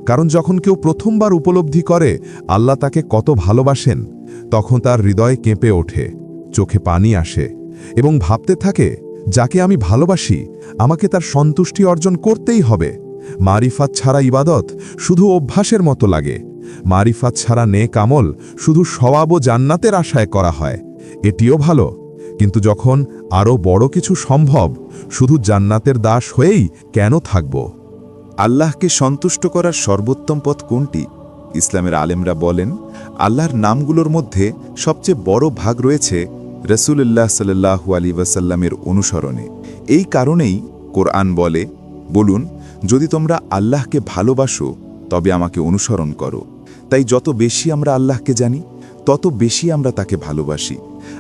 কারণ যখন কেউ প্রথমবার উপলব্ধি করে আল্লাহ তাকে কত ভালোবাসেন, তখন তার হৃদয় কেঁপে ওঠে, চোখে পানি আসে এবং ভাবতে থাকে, যাকে আমি ভালোবাসি আমাকে তার সন্তুষ্টি অর্জন করতেই হবে। মারিফাত ছাড়া ইবাদত শুধু অভ্যাসের মতো লাগে। মারিফাত ছাড়া নেক আমল শুধু সওয়াব ও জান্নাতের আশায় করা হয়। এটিও ভালো, কিন্তু যখন আরও বড় কিছু সম্ভব, শুধু জান্নাতের দাস হয়েই কেন থাকব?
আল্লাহকে সন্তুষ্ট করার সর্বোত্তম পথ কোনটি? ইসলামের আলেমরা বলেন, আল্লাহর নামগুলোর মধ্যে সবচেয়ে বড় ভাগ রয়েছে রসুলুল্লাহ সাল্লাল্লাহু আলাইহি ওয়াসাল্লামের অনুসরণে। এই কারণেই কোরআন বলে, বলুন, যদি তোমরা আল্লাহকে ভালোবাসো তবে আমাকে অনুসরণ করো। তাই যত বেশি আমরা আল্লাহকে জানি, তত বেশি আমরা তাকে ভালোবাসি।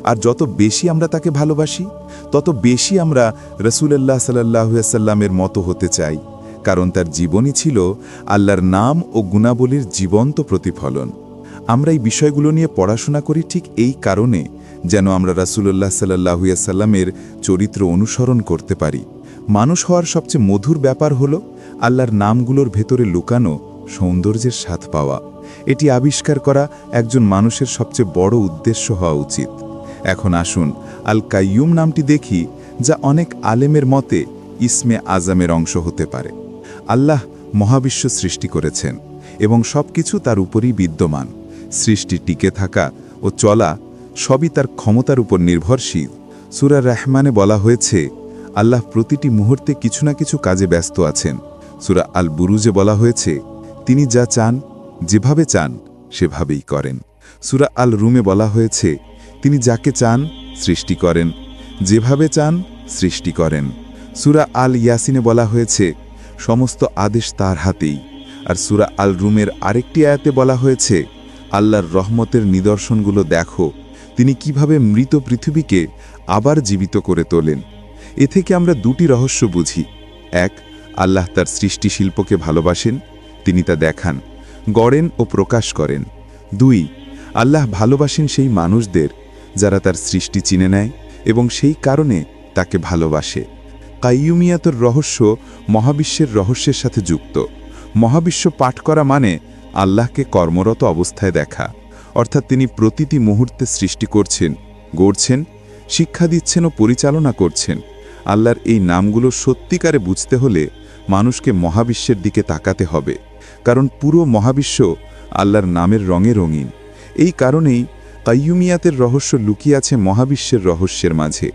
আর যত বেশি আমরা তাকে ভালোবাসি, তত বেশি আমরা রসুলুল্লাহ সাল্লাল্লাহু আলাইহি ওয়াসাল্লামের মতো হতে চাই, কারণ তার জীবনই ছিল আল্লাহর নাম ও গুণাবলীর জীবন্ত প্রতিফলন। আমরা এই বিষয়গুলো নিয়ে পড়াশোনা করি ঠিক এই কারণে, যেন আমরা রাসূলুল্লাহ সাল্লাল্লাহু আলাইহি ওয়াসাল্লামের চরিত্র অনুসরণ করতে পারি। মানুষ হওয়ার সবচেয়ে মধুর ব্যাপার হলো আল্লাহর নামগুলোর ভেতরে লুকানো সৌন্দর্যের স্বাদ পাওয়া। এটি আবিষ্কার করা একজন মানুষের সবচেয়ে বড় উদ্দেশ্য হওয়া উচিত। এখন আসুন আল কাইয়ুম নামটি দেখি, যা অনেক আলেমের মতে ইসমে আজমের অংশ হতে পারে। আল্লাহ মহাবিশ্ব সৃষ্টি করেছেন এবং সব কিছু তার উপরই বিদ্যমান। সৃষ্টি টিকে থাকা ও চলা সবই তার ক্ষমতার উপর নির্ভরশীল। সূরা রহমানে বলা হয়েছে, আল্লাহ প্রতিটি মুহূর্তে কিছু না কিছু কাজে ব্যস্ত আছেন। সূরা আল বুরুজে বলা হয়েছে, তিনি যা চান, যেভাবে চান সেভাবেই করেন। সূরা আল রুমে বলা হয়েছে, তিনি যাকে চান সৃষ্টি করেন, যেভাবে চান সৃষ্টি করেন। সূরা আল ইয়াসিনে বলা হয়েছে, সমস্ত আদেশ তার হাতেই। আর সূরা আল রুমের আরেকটি আয়াতে বলা হয়েছে, আল্লাহর রহমতের নিদর্শনগুলো দেখো, তিনি কিভাবে মৃত পৃথিবীকে আবার জীবিত করে তোলেন। এ থেকে আমরা দুটি রহস্য বুঝি। এক, আল্লাহ তার সৃষ্টি শিল্পকে ভালোবাসেন, তিনি তা দেখান, গড়েন ও প্রকাশ করেন। দুই, আল্লাহ ভালোবাসেন সেই মানুষদের যারা তার সৃষ্টি চিনে নেয় এবং সেই কারণে তাকে ভালোবাসে। কাইয়ুমিয়াতের রহস্য মহাবিশ্বের রহস্যের সাথে যুক্ত। মহাবিশ্ব পাঠ করা মানে আল্লাহকে কর্মরত অবস্থায় দেখা, অর্থাৎ তিনি প্রতিটি মুহূর্তে সৃষ্টি করছেন, গড়ছেন, শিক্ষা দিচ্ছেন ও পরিচালনা করছেন। আল্লাহর এই নামগুলো সত্যিকারে বুঝতে হলে মানুষকে মহাবিশ্বের দিকে তাকাতে হবে, কারণ পুরো মহাবিশ্ব আল্লাহর নামের রঙে রঙিন। এই কারণেই কাইয়ুমিয়াতের রহস্য লুকিয়ে আছে মহাবিশ্বের রহস্যের মাঝে।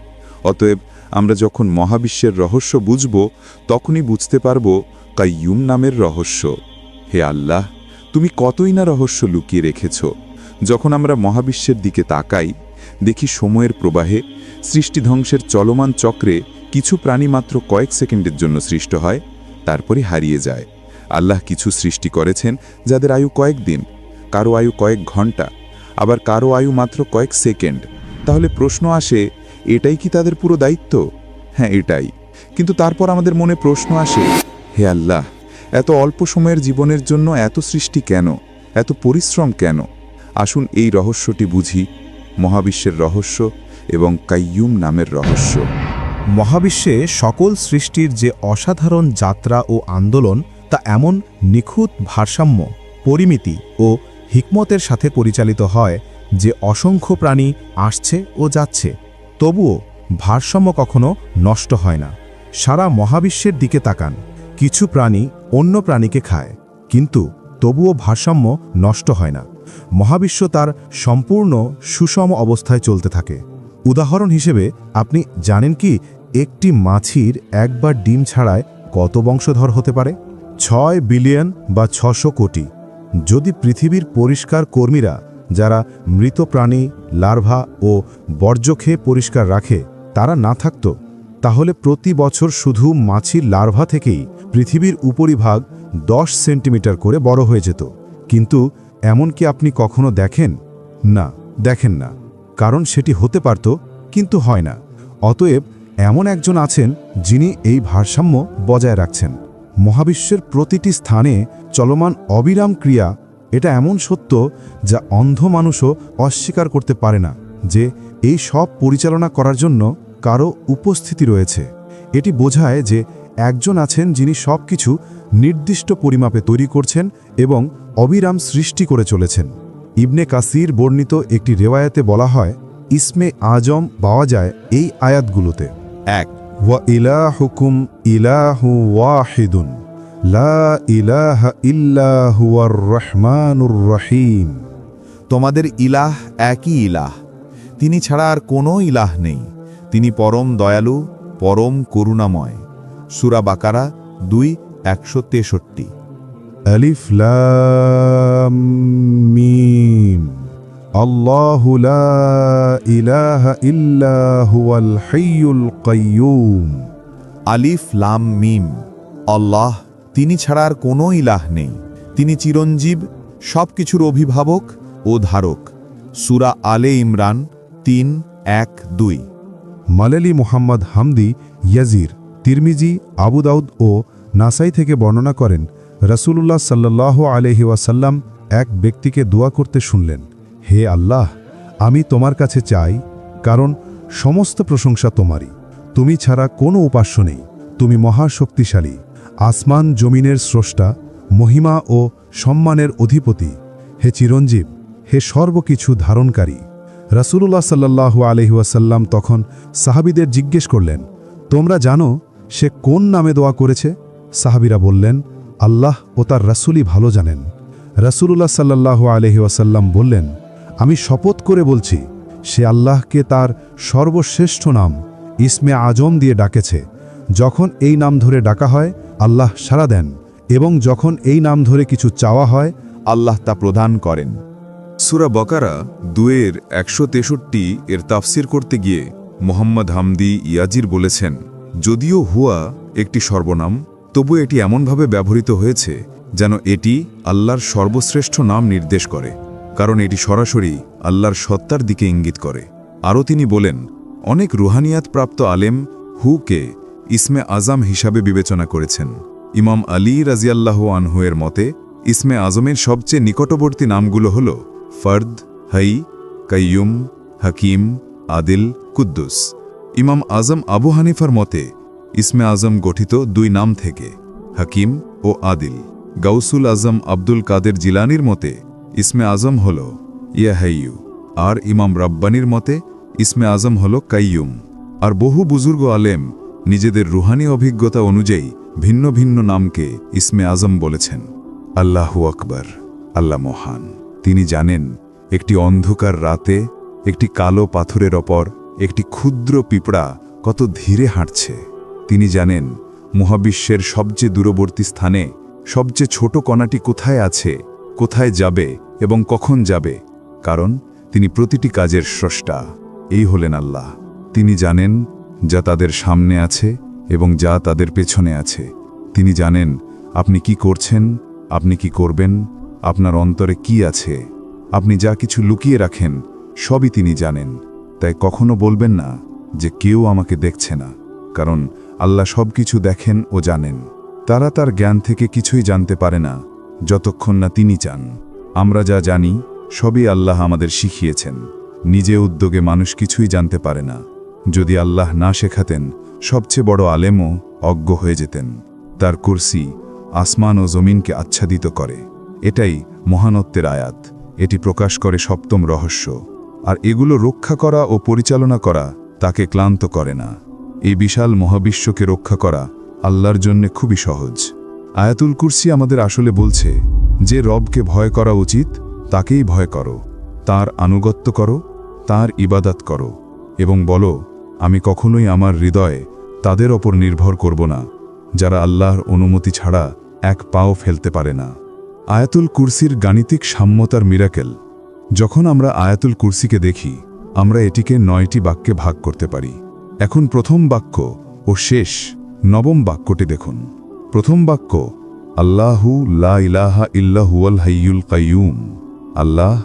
অতএব আমরা যখন মহাবিশ্বের রহস্য বুঝব, তখনই বুঝতে পারব কাইয়ুম নামের রহস্য। হে আল্লাহ, তুমি কতই না রহস্য লুকিয়ে রেখেছ। যখন আমরা মহাবিশ্বের দিকে তাকাই, দেখি সময়ের প্রবাহে সৃষ্টি ধ্বংসের চলমান চক্রে কিছু প্রাণী মাত্র কয়েক সেকেন্ডের জন্য সৃষ্ট হয়, তারপরে হারিয়ে যায়। আল্লাহ কিছু সৃষ্টি করেছেন যাদের আয়ু কয়েকদিন, কারো আয়ু কয়েক ঘন্টা, আবার কারো আয়ু মাত্র কয়েক সেকেন্ড। তাহলে প্রশ্ন আসে, এটাই কি তাদের পুরো দায়িত্ব? হ্যাঁ, এটাই। কিন্তু তারপর আমাদের মনে প্রশ্ন আসে, হে আল্লাহ, এত অল্প সময়ের জীবনের জন্য এত সৃষ্টি কেন, এত পরিশ্রম কেন? আসুন এই রহস্যটি বুঝি, মহাবিশ্বের রহস্য এবং কাইয়ুম নামের রহস্য।
মহাবিশ্বে সকল সৃষ্টির যে অসাধারণ যাত্রা ও আন্দোলন, তা এমন নিখুঁত ভারসাম্য, পরিমিতি ও হিকমতের সাথে পরিচালিত হয় যে অসংখ্য প্রাণী আসছে ও যাচ্ছে, তবুও ভারসাম্য কখনো নষ্ট হয় না। সারা মহাবিশ্বের দিকে তাকান, কিছু প্রাণী অন্য প্রাণীকে খায়, কিন্তু তবুও ভারসাম্য নষ্ট হয় না। মহাবিশ্ব তার সম্পূর্ণ সুষম অবস্থায় চলতে থাকে। উদাহরণ হিসেবে আপনি জানেন কি, একটি মাছির একবার ডিম ছাড়ায় কত বংশধর হতে পারে? 6 বিলিয়ন বা 600 কোটি। যদি পৃথিবীর পরিষ্কার কর্মীরা, যারা মৃত প্রাণী, লার্ভা ও বর্জ্য খেয়ে পরিষ্কার রাখে, তারা না থাকত, তাহলে প্রতি বছর শুধু মাছির লার্ভা থেকেই পৃথিবীর উপরিভাগ 10 সেন্টিমিটার করে বড় হয়ে যেত। কিন্তু এমন কি আপনি কখনো দেখেন? না, দেখেন না, কারণ সেটি হতে পারত, কিন্তু হয় না। অতএব এমন একজন আছেন যিনি এই ভারসাম্য বজায় রাখছেন। মহাবিশ্বের প্রতিটি স্থানে চলমান অবিরাম ক্রিয়া, এটা এমন সত্য যা অন্ধ মানুষও অস্বীকার করতে পারে না, যে এই সব পরিচালনা করার জন্য কারো উপস্থিতি রয়েছে। এটি বোঝায় যে একজন আছেন যিনি সব কিছু নির্দিষ্ট পরিমাপে তৈরি করছেন এবং অবিরাম সৃষ্টি করে চলেছেন। ইবনে কাসির বর্ণিত একটি রেওয়ায়াতে বলা হয়, ইসমে আজম পাওয়া যায় এই আয়াতগুলোতে।
1
ওয়া ইলাহুকুম ইলাহু ওয়াহিদুন লা ইলাহা ইল্লা হুয়ার রহমানুর রহিম।
তোমাদের ইলাহ একই ইলাহ, তিনি ছাড়া আর কোনো ইলাহ নেই, তিনি পরম দয়ালু, পরম করুণাময়। সূরা বাকারা 2:163।
আলিফ লাম মিম। আল্লাহু লা ইলাহা ইল্লা হুয়াল হাইয়ুল কাইয়্যুম।
আলিফ লাম মিম। আল্লাহ, তিনি ছাড়া আর কোনো ইলাহ নেই, তিনি চিরঞ্জীব, সব কিছুর অভিভাবক ও ধারক। সূরা আলে ইমরান 3:1-2।
মালালি মুহাম্মদ হামদি ইয়াজির তিরমিজি, আবু দাউদ ও নাসাই থেকে বর্ণনা করেন, রাসূলুল্লাহ সাল্লাল্লাহু আলাইহি ওয়াসাল্লাম এক ব্যক্তিকে দোয়া করতে শুনলেন, হে আল্লাহ, আমি তোমার কাছে চাই, কারণ সমস্ত প্রশংসা তোমারই, তুমি ছাড়া কোনো উপাস্য নেই, তুমি মহাশক্তিশালী, আসমান জমিনের স্রষ্টা, মহিমা ও সম্মানের অধিপতি, হে চিরঞ্জীব, হে সর্বকিছু ধারণকারী। রাসূলুল্লাহ সাল্লাল্লাহু আলাইহি ওয়াসাল্লাম তখন সাহাবীদের জিজ্ঞেস করলেন, তোমরা জানো সে কোন নামে দোয়া করেছে? সাহাবীরা বললেন, আল্লাহ ও তার রাসূলই ভালো জানেন। রাসূলুল্লাহ সাল্লাল্লাহু আলাইহি ওয়াসাল্লাম বললেন, আমি শপথ করে বলছি, সে আল্লাহকে তার সর্বশ্রেষ্ঠ নাম ইসমে আজম দিয়ে ডাকেছে। যখন এই নাম ধরে ডাকা হয়, আল্লাহ সাড়া দেন, এবং যখন এই নাম ধরে কিছু চাওয়া হয়,
আল্লাহ তা প্রদান করেন।
সূরা বাকারা 2:163 এর তাফসির করতে গিয়ে মোহাম্মদ হামদি ইয়াজির বলেছেন, যদিও হুয়া একটি সর্বনাম, তবু এটি এমনভাবে ব্যবহৃত হয়েছে যেন এটি আল্লাহর সর্বশ্রেষ্ঠ নাম নির্দেশ করে, কারণ এটি সরাসরি আল্লাহর সত্তার দিকে ইঙ্গিত করে। আরও তিনি বলেন, অনেক রুহানিয়াত প্রাপ্ত আলেম হুকে ইসমে আজম হিসাবে বিবেচনা করেছেন। ইমাম আলী রাজিয়াল্লাহু আনহু এর মতে ইসমে আজমের সবচেয়ে নিকটবর্তী নামগুলো হল ফর্দ, হাই, কাইয়ুম, হাকিম, আদিল, কুদ্দুস। ইমাম আজম আবু হানিফার মতে ইসমে আজম গঠিত দুই নাম থেকে, হাকিম ও আদিল। গাউসুল আজম আব্দুল কাদের জিলানির মতে ইসমে আজম হল ইয়া হাইয়ু, আর ইমাম রাব্বানির মতে ইসমে আজম হল কাইয়ুম। আর বহু বুজুর্গ আলেম নিজেদের রুহানি অভিজ্ঞতা অনুযায়ী ভিন্ন ভিন্ন নামকে ইসমে আজম বলেছেন। আল্লাহু আকবার, আল্লাহ মহান। তিনি জানেন একটি অন্ধকার রাতে একটি কালো পাথরের ওপর একটি ক্ষুদ্র পিঁপড়া কত ধীরে হাঁটছে। তিনি জানেন মহাবিশ্বের সবচেয়ে দূরবর্তী স্থানে সবচেয়ে ছোট কণাটি কোথায় আছে, কোথায় যাবে এবং কখন যাবে, কারণ তিনি প্রতিটি কাজের স্রষ্টা। এই হলেন আল্লাহ। তিনি জানেন যা তাদের সামনে আছে এবং যা তাদের পেছনে আছে। তিনি জানেন আপনি কি করছেন, আপনি কি করবেন, আপনার অন্তরে কি আছে। আপনি যা কিছু লুকিয়ে রাখেন সবই তিনি জানেন। তাই কখনো বলবেন না যে কেউ আমাকে দেখছে না, কারণ আল্লাহ সব কিছু দেখেন ও জানেন। তারা তার জ্ঞান থেকে কিছুই জানতে পারে না যতক্ষণ না তিনি চান। আমরা যা জানি সবই আল্লাহ আমাদের শিখিয়েছেন। নিজে উদ্যোগে মানুষ কিছুই জানতে পারে না। যদি আল্লাহ না শেখাতেন, সবচেয়ে বড় আলেমও অজ্ঞ হয়ে যেতেন। তার কুরসি আসমান ও জমিনকে আচ্ছাদিত করে। এটাই মহানত্বের আয়াত। এটি প্রকাশ করে সপ্তম রহস্য। আর এগুলো রক্ষা করা ও পরিচালনা করা তাকে ক্লান্ত করে না। এই বিশাল মহাবিশ্বকে রক্ষা করা আল্লাহর জন্য খুবই সহজ। আয়াতুল কুরসি আমাদের আসলে বলছে, যে রবকে ভয় করা উচিত তাকেই ভয় করো, তার আনুগত্য করো, তার ইবাদত করো, এবং বলো, আমি কখনোই আমার হৃদয়ে তাদের ওপর নির্ভর করব না যারা আল্লাহর অনুমতি ছাড়া এক পাও ফেলতে পারে না। আয়াতুল কুরসির গাণিতিক সাম্যতার মিরাকেল। যখন আমরা আয়াতুল কুরসিকে দেখি, আমরা এটিকে 9টি বাক্যে ভাগ করতে পারি। এখন প্রথম বাক্য ও শেষ নবম বাক্যটি দেখুন। প্রথম বাক্য, আল্লাহু লা ইলাহা ইল্লা হুয়াল হাইয়ুল কাইয়ুম। আল্লাহ,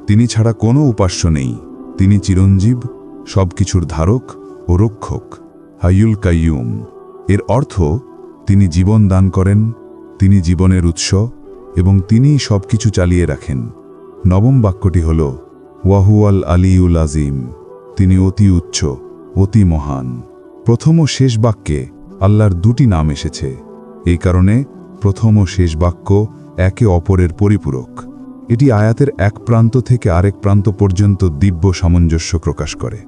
তিনি ছাড়া কোনো উপাস্য নেই, তিনি চিরঞ্জীব, সবকিছুর ধারক ও রক্ষক। হাইয়ুল কাইয়ুম এর অর্থ তিনি জীবন দান করেন, তিনি জীবনের উৎস এবং তিনিই সবকিছু চালিয়ে রাখেন। নবম বাক্যটি হল ওয়াহুয়াল আলিউল আজিম, তিনি অতি উচ্চ, অতি মহান। প্রথম ও শেষ বাক্যে আল্লাহর দুটি নাম এসেছে। এই কারণে প্রথম ও শেষ বাক্য একে অপরের পরিপূরক। এটি আয়াতের এক প্রান্ত থেকে আরেক প্রান্ত পর্যন্ত দিব্য সামঞ্জস্য প্রকাশ করে।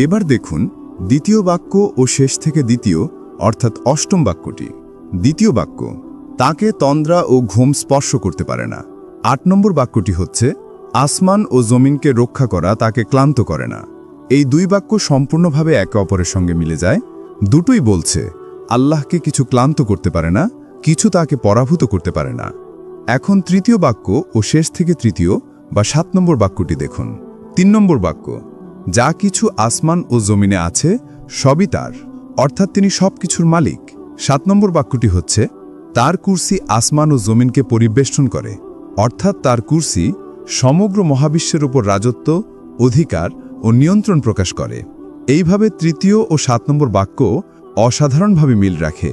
এবার দেখুন দ্বিতীয় বাক্য ও শেষ থেকে দ্বিতীয় অর্থাৎ অষ্টম বাক্যটি। দ্বিতীয় বাক্য, তাকে তন্দ্রা ও ঘুম স্পর্শ করতে পারে না। 8 নম্বর বাক্যটি হচ্ছে, আসমান ও জমিনকে রক্ষা করা তাকে ক্লান্ত করে না। এই দুই বাক্য সম্পূর্ণভাবে একে অপরের সঙ্গে মিলে যায়। দুটোই বলছে আল্লাহকে কিছু ক্লান্ত করতে পারে না, কিছু তাকে পরাভূত করতে পারে না। এখন তৃতীয় বাক্য ও শেষ থেকে তৃতীয় বা 7 নম্বর বাক্যটি দেখুন। 3 নম্বর বাক্য, যা কিছু আসমান ও জমিনে আছে সবই তার, অর্থাৎ তিনি সব কিছুর মালিক। 7 নম্বর বাক্যটি হচ্ছে, তার কুরসি আসমান ও জমিনকে পরিবেষ্টন করে, অর্থাৎ তার কুরসি সমগ্র মহাবিশ্বের উপর রাজত্ব, অধিকার ও নিয়ন্ত্রণ প্রকাশ করে। এইভাবে তৃতীয় ও 7 নম্বর বাক্য অসাধারণভাবে মিল রাখে।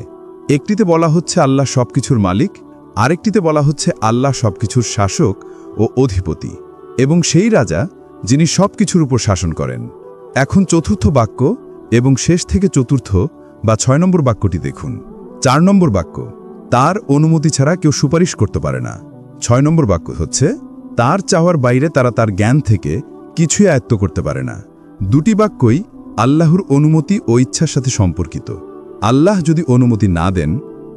একটিতে বলা হচ্ছে আল্লাহ সবকিছুর মালিক, আরেকটিতে বলা হচ্ছে আল্লাহ সবকিছুর শাসক ও অধিপতি এবং সেই রাজা যিনি সবকিছুর উপর শাসন করেন। এখন চতুর্থ বাক্য এবং শেষ থেকে চতুর্থ বা 6 নম্বর বাক্যটি দেখুন। 4 নম্বর বাক্য, তার অনুমতি ছাড়া কেউ সুপারিশ করতে পারে না। 6 নম্বর বাক্য হচ্ছে, তার চাওয়ার বাইরে তারা তার জ্ঞান থেকে কিছুই আয়ত্ত করতে পারে না। দুটি বাক্যই আল্লাহর অনুমতি ও ইচ্ছার সাথে সম্পর্কিত। আল্লাহ যদি অনুমতি না দেন,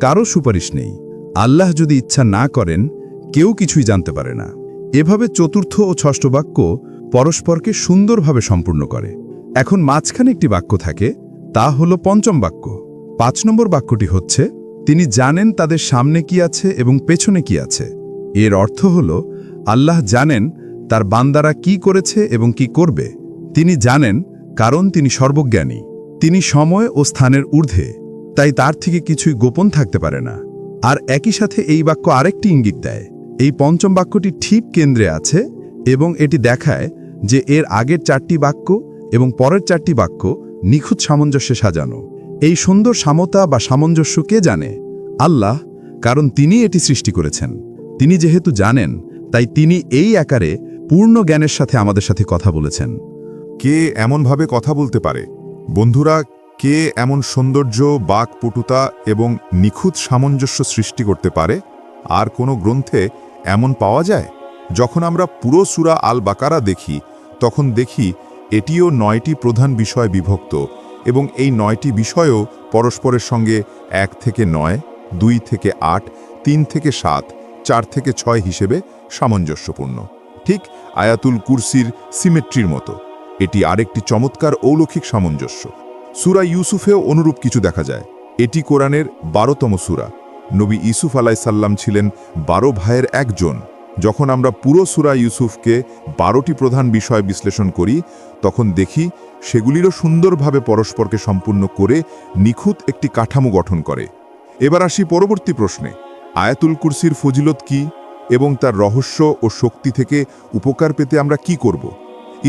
কারো সুপারিশ নেই। আল্লাহ যদি ইচ্ছা না করেন, কেউ কিছুই জানতে পারে না। এভাবে চতুর্থ ও ষষ্ঠ বাক্য পরস্পরকে সুন্দরভাবে সম্পূর্ণ করে। এখন মাঝখানে একটি বাক্য থাকে, তা হল পঞ্চম বাক্য। 5 নম্বর বাক্যটি হচ্ছে, তিনি জানেন তাদের সামনে কি আছে এবং পেছনে কি আছে। এর অর্থ হল আল্লাহ জানেন তার বান্দারা কি করেছে এবং কি করবে। তিনি জানেন কারণ তিনি সর্বজ্ঞানী। তিনি সময় ও স্থানের ঊর্ধ্বে, তাই তার থেকে কিছুই গোপন থাকতে পারে না। আর একই সাথে এই বাক্য আরেকটি ইঙ্গিত দেয়, এই পঞ্চম বাক্যটি ঠিক কেন্দ্রে আছে এবং এটি দেখায় যে এর আগের 4টি বাক্য এবং পরের 4টি বাক্য নিখুঁত সামঞ্জস্যে সাজানো। এই সুন্দর সমতা বা সামঞ্জস্য কে জানে? আল্লাহ, কারণ তিনি এটি সৃষ্টি করেছেন। তিনি যেহেতু জানেন, তাই তিনি এই আকারে পূর্ণ জ্ঞানের সাথে আমাদের সাথে কথা বলেছেন।
কে এমনভাবে কথা বলতে পারে? বন্ধুরা, কে এমন সৌন্দর্য, বাকপটুতা এবং নিখুঁত সামঞ্জস্য সৃষ্টি করতে পারে? আর কোনো গ্রন্থে এমন পাওয়া যায়? যখন আমরা পুরো সূরা আল বাকারা দেখি, তখন দেখি এটিও 9টি প্রধান বিষয় বিভক্ত এবং এই 9টি বিষয়ও পরস্পরের সঙ্গে 1 থেকে 9, 2 থেকে 8, 3 থেকে 7, 4 থেকে 6 হিসেবে সামঞ্জস্যপূর্ণ। ঠিক আয়াতুল কুরসির সিমেট্রির মতো এটি আরেকটি চমৎকার অলৌকিক সামঞ্জস্য। সূরা ইউসুফেও অনুরূপ কিছু দেখা যায়। এটি কোরআনের 12তম সূরা। নবী ইউসুফ আলাইসাল্লাম ছিলেন 12 ভাইয়ের একজন। যখন আমরা পুরো সূরা ইউসুফকে 12টি প্রধান বিষয় বিশ্লেষণ করি, তখন দেখি সেগুলিরও সুন্দরভাবে পরস্পরকে সম্পূর্ণ করে নিখুঁত একটি কাঠামো গঠন করে। এবার আসি পরবর্তী প্রশ্নে, আয়াতুল কুরসির ফজিলত কি এবং তার রহস্য ও শক্তি থেকে উপকার পেতে আমরা কি করব?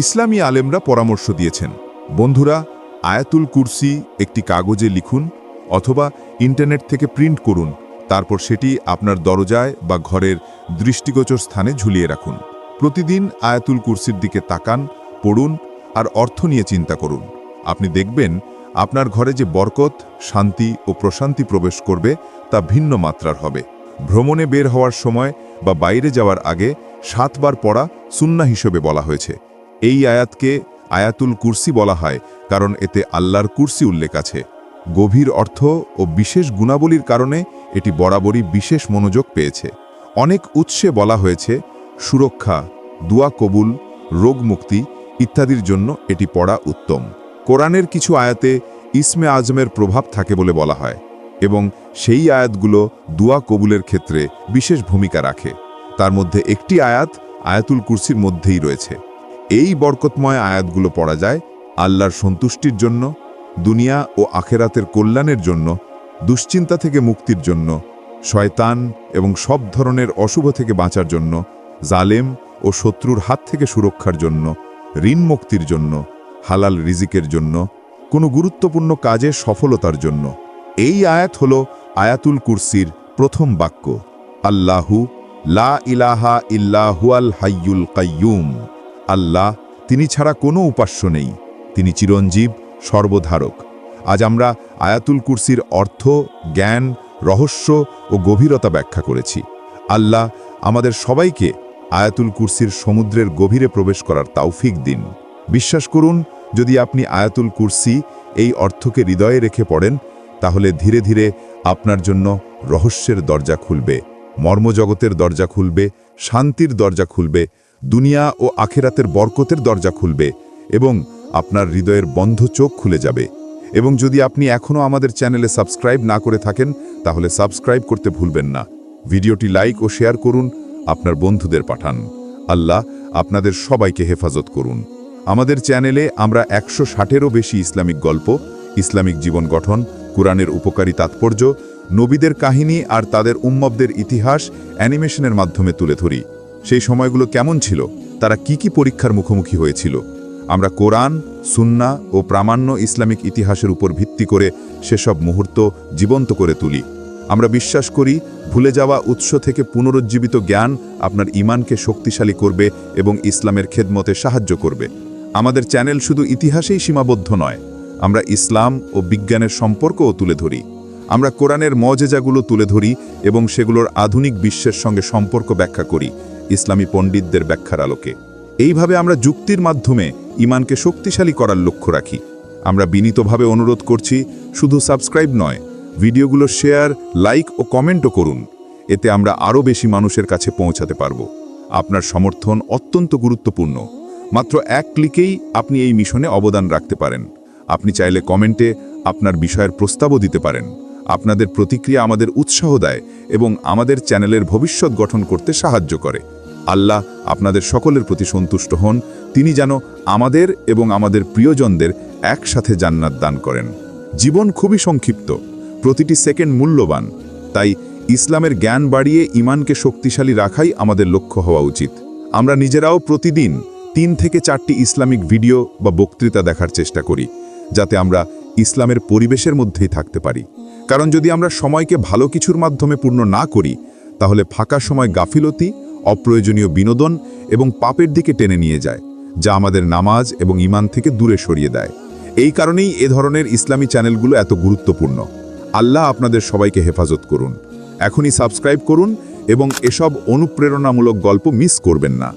ইসলামী আলেমরা পরামর্শ দিয়েছেন, বন্ধুরা, আয়াতুল কুরসি একটি কাগজে লিখুন অথবা ইন্টারনেট থেকে প্রিন্ট করুন, তারপর সেটি আপনার দরজায় বা ঘরের দৃষ্টিগোচর স্থানে ঝুলিয়ে রাখুন। প্রতিদিন আয়াতুল কুরসির দিকে তাকান, পড়ুন আর অর্থ নিয়ে চিন্তা করুন। আপনি দেখবেন আপনার ঘরে যে বরকত, শান্তি ও প্রশান্তি প্রবেশ করবে তা ভিন্ন মাত্রার হবে। ভ্রমণে বের হওয়ার সময় বা বাইরে যাওয়ার আগে 7 বার পড়া সুন্নাহ হিসেবে বলা হয়েছে। এই আয়াতকে আয়াতুল কুরসি বলা হয় কারণ এতে আল্লাহর কুরসি উল্লেখ আছে। গভীর অর্থ ও বিশেষ গুণাবলীর কারণে এটি বরাবরই বিশেষ মনোযোগ পেয়েছে। অনেক উৎসে বলা হয়েছে সুরক্ষা, দুয়া কবুল, রোগ মুক্তি ইত্যাদির জন্য এটি পড়া উত্তম। কোরআনের কিছু আয়াতে ইসমে আজমের প্রভাব থাকে বলে বলা হয় এবং সেই আয়াতগুলো দুয়া কবুলের ক্ষেত্রে বিশেষ ভূমিকা রাখে। তার মধ্যে একটি আয়াত আয়াতুল কুরসির মধ্যেই রয়েছে। এই বরকতময় আয়াতগুলো পড়া যায় আল্লাহর সন্তুষ্টির জন্য, দুনিয়া ও আখেরাতের কল্যাণের জন্য, দুশ্চিন্তা থেকে মুক্তির জন্য, শয়তান এবং সব ধরনের অশুভ থেকে বাঁচার জন্য, জালেম ও শত্রুর হাত থেকে সুরক্ষার জন্য, ঋণ মুক্তির জন্য, হালাল রিজিকের জন্য, কোনো গুরুত্বপূর্ণ কাজে সফলতার জন্য। এই আয়াত হল আয়াতুল কুরসির প্রথম বাক্য, আল্লাহু লা ইলাহা ইল্লা হুয়াল হাইয়ুল কাইয়ুম। আল্লাহ, তিনি ছাড়া কোনো উপাস্য নেই, তিনি চিরঞ্জীব, সর্বধারক।
আজ আমরা আয়াতুল কুরসির অর্থ, জ্ঞান, রহস্য ও গভীরতা ব্যাখ্যা করেছি। আল্লাহ আমাদের সবাইকে আয়াতুল কুরসির সমুদ্রের গভীরে প্রবেশ করার তৌফিক দিন। বিশ্বাস করুন, যদি আপনি আয়াতুল কুরসি এই অর্থকে হৃদয়ে রেখে পড়েন, তাহলে ধীরে ধীরে আপনার জন্য রহস্যের দরজা খুলবে, মর্মজগতের দরজা খুলবে, শান্তির দরজা খুলবে, দুনিয়া ও আখিরাতের বরকতের দরজা খুলবে এবং আপনার হৃদয়ের বন্ধ চোখ খুলে যাবে। এবং যদি আপনি এখনও আমাদের চ্যানেলে সাবস্ক্রাইব না করে থাকেন, তাহলে সাবস্ক্রাইব করতে ভুলবেন না। ভিডিওটি লাইক ও শেয়ার করুন, আপনার বন্ধুদের পাঠান। আল্লাহ আপনাদের সবাইকে হেফাজত করুন। আমাদের চ্যানেলে আমরা 160-এরও বেশি ইসলামিক গল্প, ইসলামিক জীবন গঠন, কুরআনের উপকারী তাৎপর্য, নবীদের কাহিনী আর তাদের উম্মবদের ইতিহাস অ্যানিমেশনের মাধ্যমে তুলে ধরি। সেই সময়গুলো কেমন ছিল, তারা কি পরীক্ষার মুখোমুখি হয়েছিল। আমরা কোরআন, সুন্নাহ ও প্রামাণ্য ইসলামিক ইতিহাসের উপর ভিত্তি করে সেসব মুহূর্ত জীবন্ত করে তুলি। আমরা বিশ্বাস করি, ভুলে যাওয়া উৎস থেকে পুনরুজ্জীবিত জ্ঞান আপনার ঈমানকে শক্তিশালী করবে এবং ইসলামের খেদমতে সাহায্য করবে। আমাদের চ্যানেল শুধু ইতিহাসেই সীমাবদ্ধ নয়, আমরা ইসলাম ও বিজ্ঞানের সম্পর্কও তুলে ধরি। আমরা কোরআনের মজেজাগুলো তুলে ধরি এবং সেগুলোর আধুনিক বিশ্বের সঙ্গে সম্পর্ক ব্যাখ্যা করি ইসলামী পণ্ডিতদের ব্যাখ্যার আলোকে। এইভাবে আমরা যুক্তির মাধ্যমে ঈমানকে শক্তিশালী করার লক্ষ্য রাখি। আমরা বিনীতভাবে অনুরোধ করছি, শুধু সাবস্ক্রাইব নয়, ভিডিওগুলো শেয়ার, লাইক ও কমেন্টও করুন। এতে আমরা আরও বেশি মানুষের কাছে পৌঁছাতে পারব। আপনার সমর্থন অত্যন্ত গুরুত্বপূর্ণ। মাত্র এক ক্লিকেই আপনি এই মিশনে অবদান রাখতে পারেন। আপনি চাইলে কমেন্টে আপনার বিষয়ের প্রস্তাবও দিতে পারেন। আপনাদের প্রতিক্রিয়া আমাদের উৎসাহ দেয় এবং আমাদের চ্যানেলের ভবিষ্যৎ গঠন করতে সাহায্য করে। আল্লাহ আপনাদের সকলের প্রতি সন্তুষ্ট হন। তিনি যেন আমাদের এবং আমাদের প্রিয়জনদের একসাথে জান্নাত দান করেন। জীবন খুবই সংক্ষিপ্ত, প্রতিটি সেকেন্ড মূল্যবান। তাই ইসলামের জ্ঞান বাড়িয়ে ঈমানকে শক্তিশালী রাখাই আমাদের লক্ষ্য হওয়া উচিত। আমরা নিজেরাও প্রতিদিন 3 থেকে 4টি ইসলামিক ভিডিও বা বক্তৃতা দেখার চেষ্টা করি, যাতে আমরা ইসলামের পরিবেশের মধ্যেই থাকতে পারি। কারণ যদি আমরা সময়কে ভালো কিছুর মাধ্যমে পূর্ণ না করি, তাহলে ফাঁকা সময় গাফিলতি, অপ্রয়োজনীয় বিনোদন এবং পাপের দিকে টেনে নিয়ে যায়, যা আমাদের নামাজ এবং ঈমান থেকে দূরে সরিয়ে দেয়। এই কারণেই এ ধরনের ইসলামী চ্যানেলগুলো এত গুরুত্বপূর্ণ। আল্লাহ আপনাদের সবাইকে হেফাজত করুন। এখনই সাবস্ক্রাইব করুন এবং এসব অনুপ্রেরণামূলক গল্প মিস করবেন না।